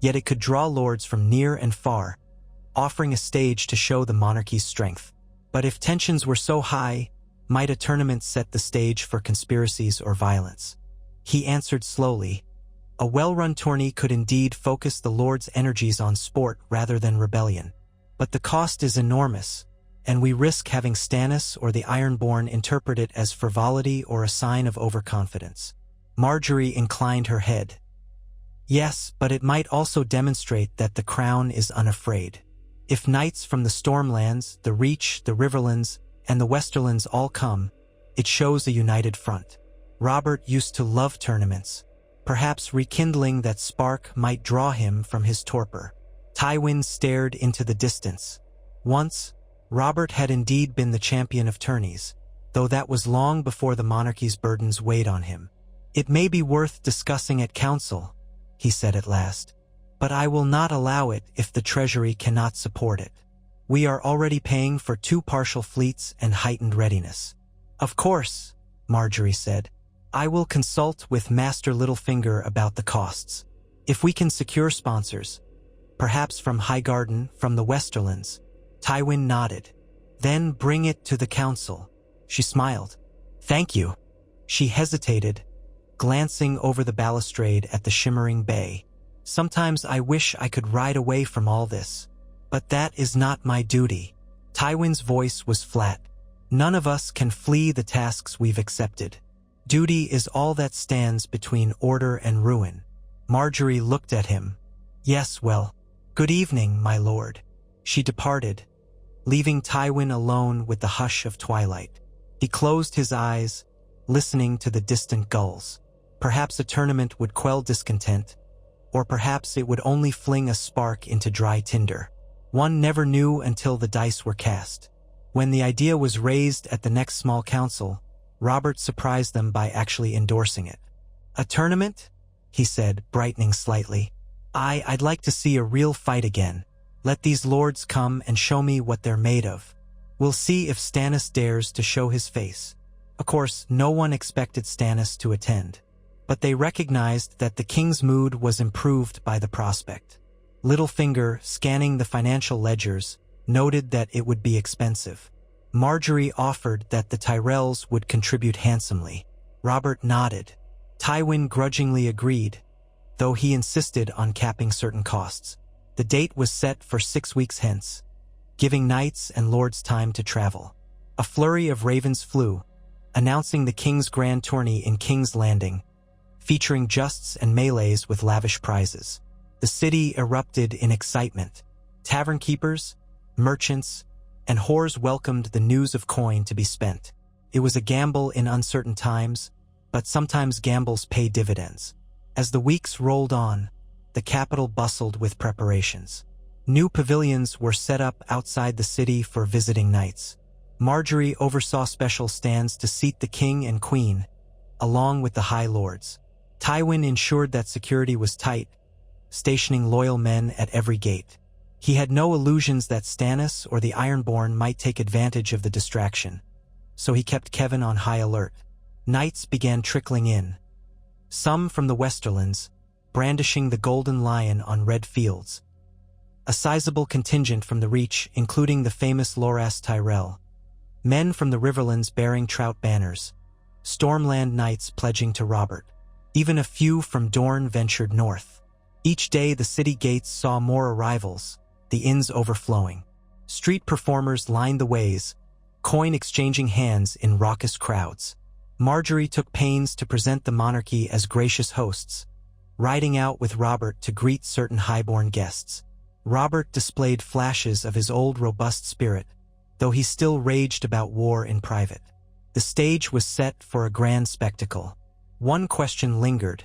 Speaker 1: yet it could draw lords from near and far, offering a stage to show the monarchy's strength. But if tensions were so high, might a tournament set the stage for conspiracies or violence? He answered slowly. A well-run tourney could indeed focus the lord's energies on sport rather than rebellion. But the cost is enormous, and we risk having Stannis or the Ironborn interpret it as frivolity or a sign of overconfidence. Marjorie inclined her head. "Yes, but it might also demonstrate that the crown is unafraid. If knights from the Stormlands, the Reach, the Riverlands, and the Westerlands all come, it shows a united front. Robert used to love tournaments. Perhaps rekindling that spark might draw him from his torpor." Tywin stared into the distance. Once, Robert had indeed been the champion of tourneys, though that was long before the monarchy's burdens weighed on him. "It may be worth discussing at council," he said at last, "but I will not allow it if the treasury cannot support it. We are already paying for 2 partial fleets and heightened readiness." "Of course," Marjorie said. "I will consult with Master Littlefinger about the costs. If we can secure sponsors, perhaps from Highgarden, from the Westerlands." Tywin nodded. "Then bring it to the council." She smiled. "Thank you." She hesitated, glancing over the balustrade at the shimmering bay. "Sometimes I wish I could ride away from all this. But that is not my duty." Tywin's voice was flat. "None of us can flee the tasks we've accepted. Duty is all that stands between order and ruin." Marjorie looked at him. "Yes, well, good evening, my lord." She departed, leaving Tywin alone with the hush of twilight. He closed his eyes, listening to the distant gulls. Perhaps a tournament would quell discontent, or perhaps it would only fling a spark into dry tinder. One never knew until the dice were cast. When the idea was raised at the next small council, Robert surprised them by actually endorsing it. "A tournament?" he said, brightening slightly. I'd like to see a real fight again. Let these lords come and show me what they're made of. We'll see if Stannis dares to show his face." Of course, no one expected Stannis to attend, but they recognized that the king's mood was improved by the prospect. Littlefinger, scanning the financial ledgers, noted that it would be expensive. Marjorie offered that the Tyrells would contribute handsomely. Robert nodded. Tywin grudgingly agreed, though he insisted on capping certain costs. The date was set for 6 weeks hence, giving knights and lords time to travel. A flurry of ravens flew, announcing the king's grand tourney in King's Landing, featuring justs and melees with lavish prizes. The city erupted in excitement. Tavern keepers, merchants, and whores welcomed the news of coin to be spent. It was a gamble in uncertain times, but sometimes gambles pay dividends. As the weeks rolled on, the capital bustled with preparations. New pavilions were set up outside the city for visiting knights. Marjorie oversaw special stands to seat the king and queen, along with the high lords. Tywin ensured that security was tight, stationing loyal men at every gate. He had no illusions that Stannis or the Ironborn might take advantage of the distraction, so he kept Kevin on high alert. Knights began trickling in, some from the Westerlands, brandishing the golden lion on red fields. A sizable contingent from the Reach, including the famous Loras Tyrell. Men from the Riverlands bearing trout banners. Stormland knights pledging to Robert. Even a few from Dorne ventured north. Each day the city gates saw more arrivals, the inns overflowing. Street performers lined the ways, coin exchanging hands in raucous crowds. Marjorie took pains to present the monarchy as gracious hosts, riding out with Robert to greet certain highborn guests. Robert displayed flashes of his old robust spirit, though he still raged about war in private. The stage was set for a grand spectacle. One question lingered.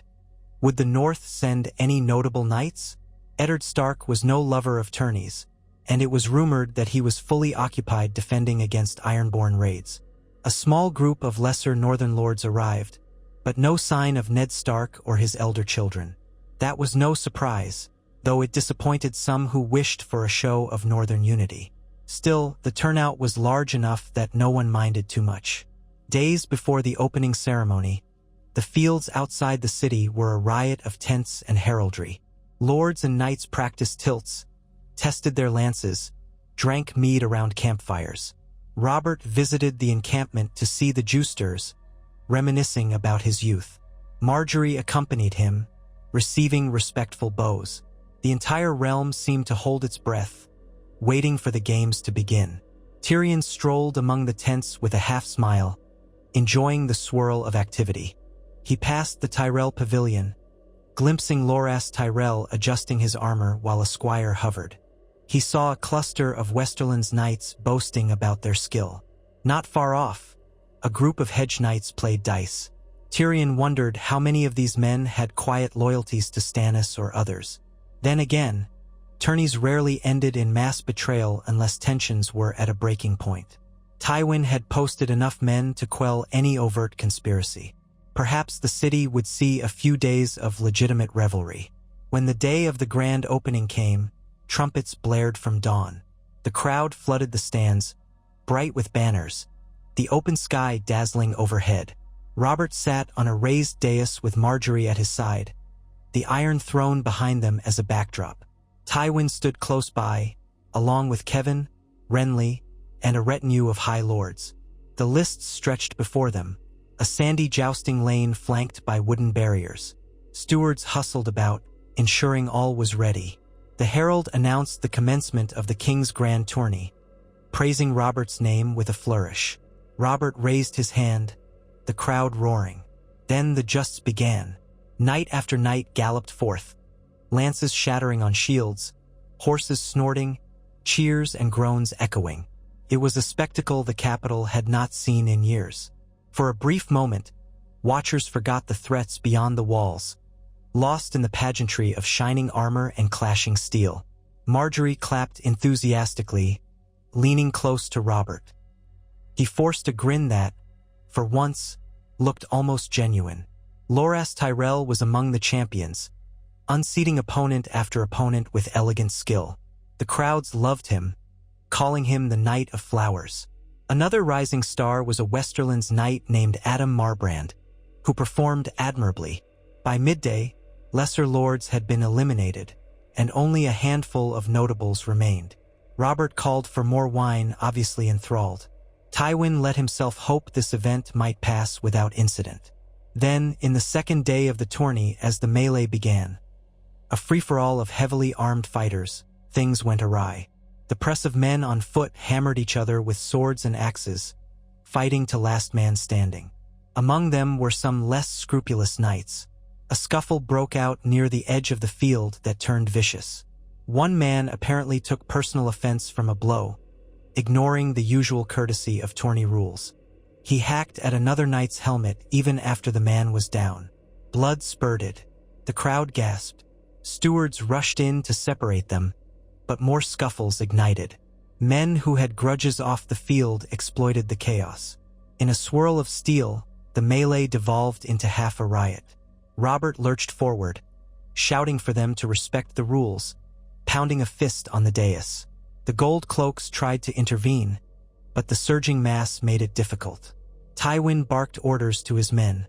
Speaker 1: Would the North send any notable knights? Eddard Stark was no lover of tourneys, and it was rumored that he was fully occupied defending against Ironborn raids. A small group of lesser northern lords arrived, but no sign of Ned Stark or his elder children. That was no surprise, though it disappointed some who wished for a show of northern unity. Still, the turnout was large enough that no one minded too much. Days before the opening ceremony, the fields outside the city were a riot of tents and heraldry. Lords and knights practiced tilts, tested their lances, drank mead around campfires. Robert visited the encampment to see the justers, reminiscing about his youth. Marjorie accompanied him, receiving respectful bows. The entire realm seemed to hold its breath, waiting for the games to begin. Tyrion strolled among the tents with a half-smile, enjoying the swirl of activity. He passed the Tyrell pavilion, glimpsing Loras Tyrell adjusting his armor while a squire hovered. He saw a cluster of Westerland's knights boasting about their skill. Not far off, a group of hedge knights played dice. Tyrion wondered how many of these men had quiet loyalties to Stannis or others. Then again, tourneys rarely ended in mass betrayal unless tensions were at a breaking point. Tywin had posted enough men to quell any overt conspiracy. Perhaps the city would see a few days of legitimate revelry. When the day of the grand opening came, trumpets blared from dawn. The crowd flooded the stands, bright with banners, the open sky dazzling overhead. Robert sat on a raised dais with Marjorie at his side, the Iron Throne behind them as a backdrop. Tywin stood close by, along with Kevin, Renly, and a retinue of high lords. The lists stretched before them, a sandy jousting lane flanked by wooden barriers. Stewards hustled about, ensuring all was ready. The herald announced the commencement of the king's grand tourney, praising Robert's name with a flourish. Robert raised his hand, the crowd roaring. Then the justs began. Knight after knight galloped forth, lances shattering on shields, horses snorting, cheers and groans echoing. It was a spectacle the capital had not seen in years. For a brief moment, watchers forgot the threats beyond the walls, lost in the pageantry of shining armor and clashing steel. Marjorie clapped enthusiastically, leaning close to Robert. He forced a grin that, for once, looked almost genuine. Loras Tyrell was among the champions, unseating opponent after opponent with elegant skill. The crowds loved him, calling him the Knight of Flowers. Another rising star was a Westerland's knight named Adam Marbrand, who performed admirably. By midday, lesser lords had been eliminated, and only a handful of notables remained. Robert called for more wine, obviously enthralled. Tywin let himself hope this event might pass without incident. Then, in the second day of the tourney, as the melee began, a free-for-all of heavily armed fighters, things went awry. The press of men on foot hammered each other with swords and axes, fighting to last man standing. Among them were some less scrupulous knights. A scuffle broke out near the edge of the field that turned vicious. One man apparently took personal offense from a blow, ignoring the usual courtesy of tourney rules. He hacked at another knight's helmet even after the man was down. Blood spurted. The crowd gasped. Stewards rushed in to separate them, but more scuffles ignited. Men who had grudges off the field exploited the chaos. In a swirl of steel, the melee devolved into half a riot. Robert lurched forward, shouting for them to respect the rules, pounding a fist on the dais. The gold cloaks tried to intervene, but the surging mass made it difficult. Tywin barked orders to his men,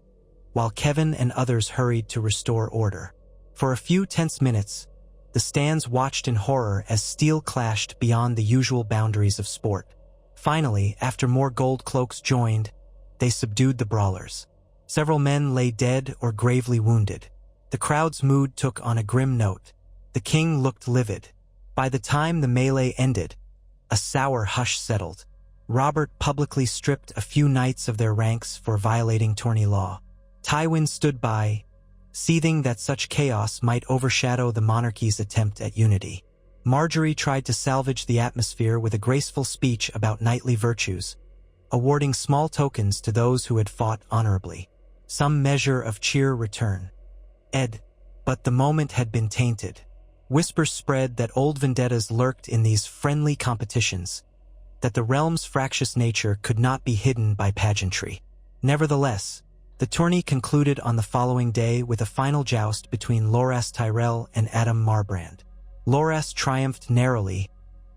Speaker 1: while Kevin and others hurried to restore order. For a few tense minutes, the stands watched in horror as steel clashed beyond the usual boundaries of sport. Finally, after more gold cloaks joined, they subdued the brawlers. Several men lay dead or gravely wounded. The crowd's mood took on a grim note. The king looked livid. By the time the melee ended, a sour hush settled. Robert publicly stripped a few knights of their ranks for violating tourney law. Tywin stood by, seething that such chaos might overshadow the monarchy's attempt at unity. Marjorie tried to salvage the atmosphere with a graceful speech about knightly virtues, awarding small tokens to those who had fought honorably. Some measure of cheer returned. But the moment had been tainted. Whispers spread that old vendettas lurked in these friendly competitions, that the realm's fractious nature could not be hidden by pageantry. Nevertheless, the tourney concluded on the following day with a final joust between Loras Tyrell and Adam Marbrand. Loras triumphed narrowly,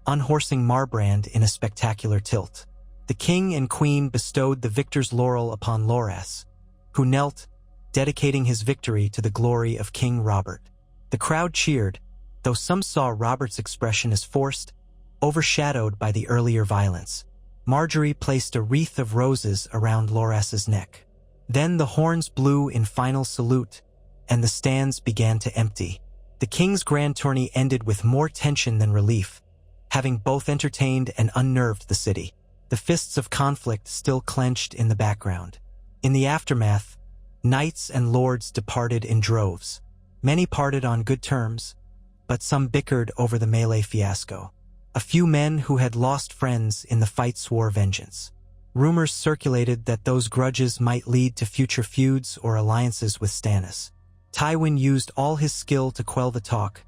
Speaker 1: unhorsing Marbrand in a spectacular tilt. The king and queen bestowed the victor's laurel upon Loras, who knelt, dedicating his victory to the glory of King Robert. The crowd cheered, though some saw Robert's expression as forced, overshadowed by the earlier violence. Marjorie placed a wreath of roses around Loras's neck. Then the horns blew in final salute, and the stands began to empty. The king's grand tourney ended with more tension than relief, having both entertained and unnerved the city. The fists of conflict still clenched in the background. In the aftermath, knights and lords departed in droves. Many parted on good terms, but some bickered over the melee fiasco. A few men who had lost friends in the fight swore vengeance. Rumors circulated that those grudges might lead to future feuds or alliances with Stannis. Tywin used all his skill to quell the talk,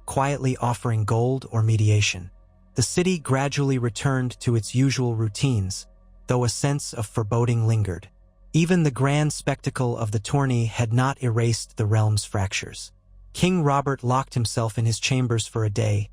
Speaker 1: quietly offering gold or mediation. The city gradually returned to its usual routines, though a sense of foreboding lingered. Even the grand spectacle of the tourney had not erased the realm's fractures. King Robert locked himself in his chambers for a day,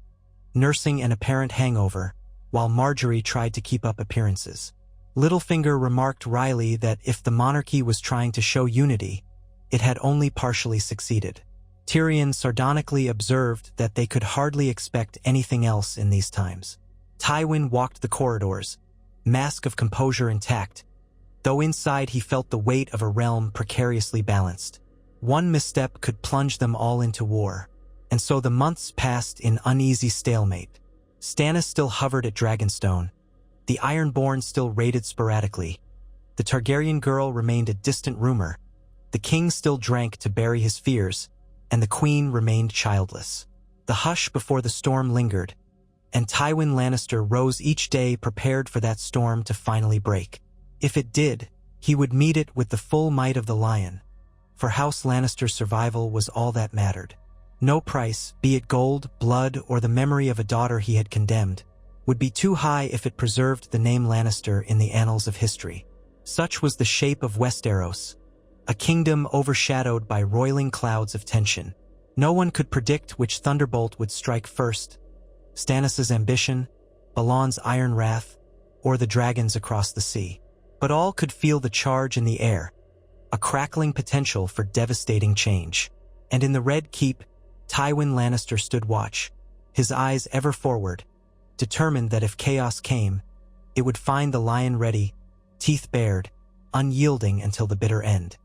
Speaker 1: nursing an apparent hangover, while Marjorie tried to keep up appearances. Littlefinger remarked wryly that if the monarchy was trying to show unity, it had only partially succeeded. Tyrion sardonically observed that they could hardly expect anything else in these times. Tywin walked the corridors, mask of composure intact, though inside he felt the weight of a realm precariously balanced. One misstep could plunge them all into war, and so the months passed in uneasy stalemate. Stannis still hovered at Dragonstone. The Ironborn still raided sporadically. The Targaryen girl remained a distant rumor. The king still drank to bury his fears, and the queen remained childless. The hush before the storm lingered, and Tywin Lannister rose each day prepared for that storm to finally break. If it did, he would meet it with the full might of the lion, For House Lannister's survival was all that mattered. No price, be it gold, blood, or the memory of a daughter he had condemned, would be too high if it preserved the name Lannister in the annals of history. Such was the shape of Westeros, a kingdom overshadowed by roiling clouds of tension. No one could predict which thunderbolt would strike first, Stannis' ambition, Balon's iron wrath, or the dragons across the sea. But all could feel the charge in the air, a crackling potential for devastating change. And in the Red Keep, Tywin Lannister stood watch, his eyes ever forward, determined that if chaos came, it would find the lion ready, teeth bared, unyielding until the bitter end.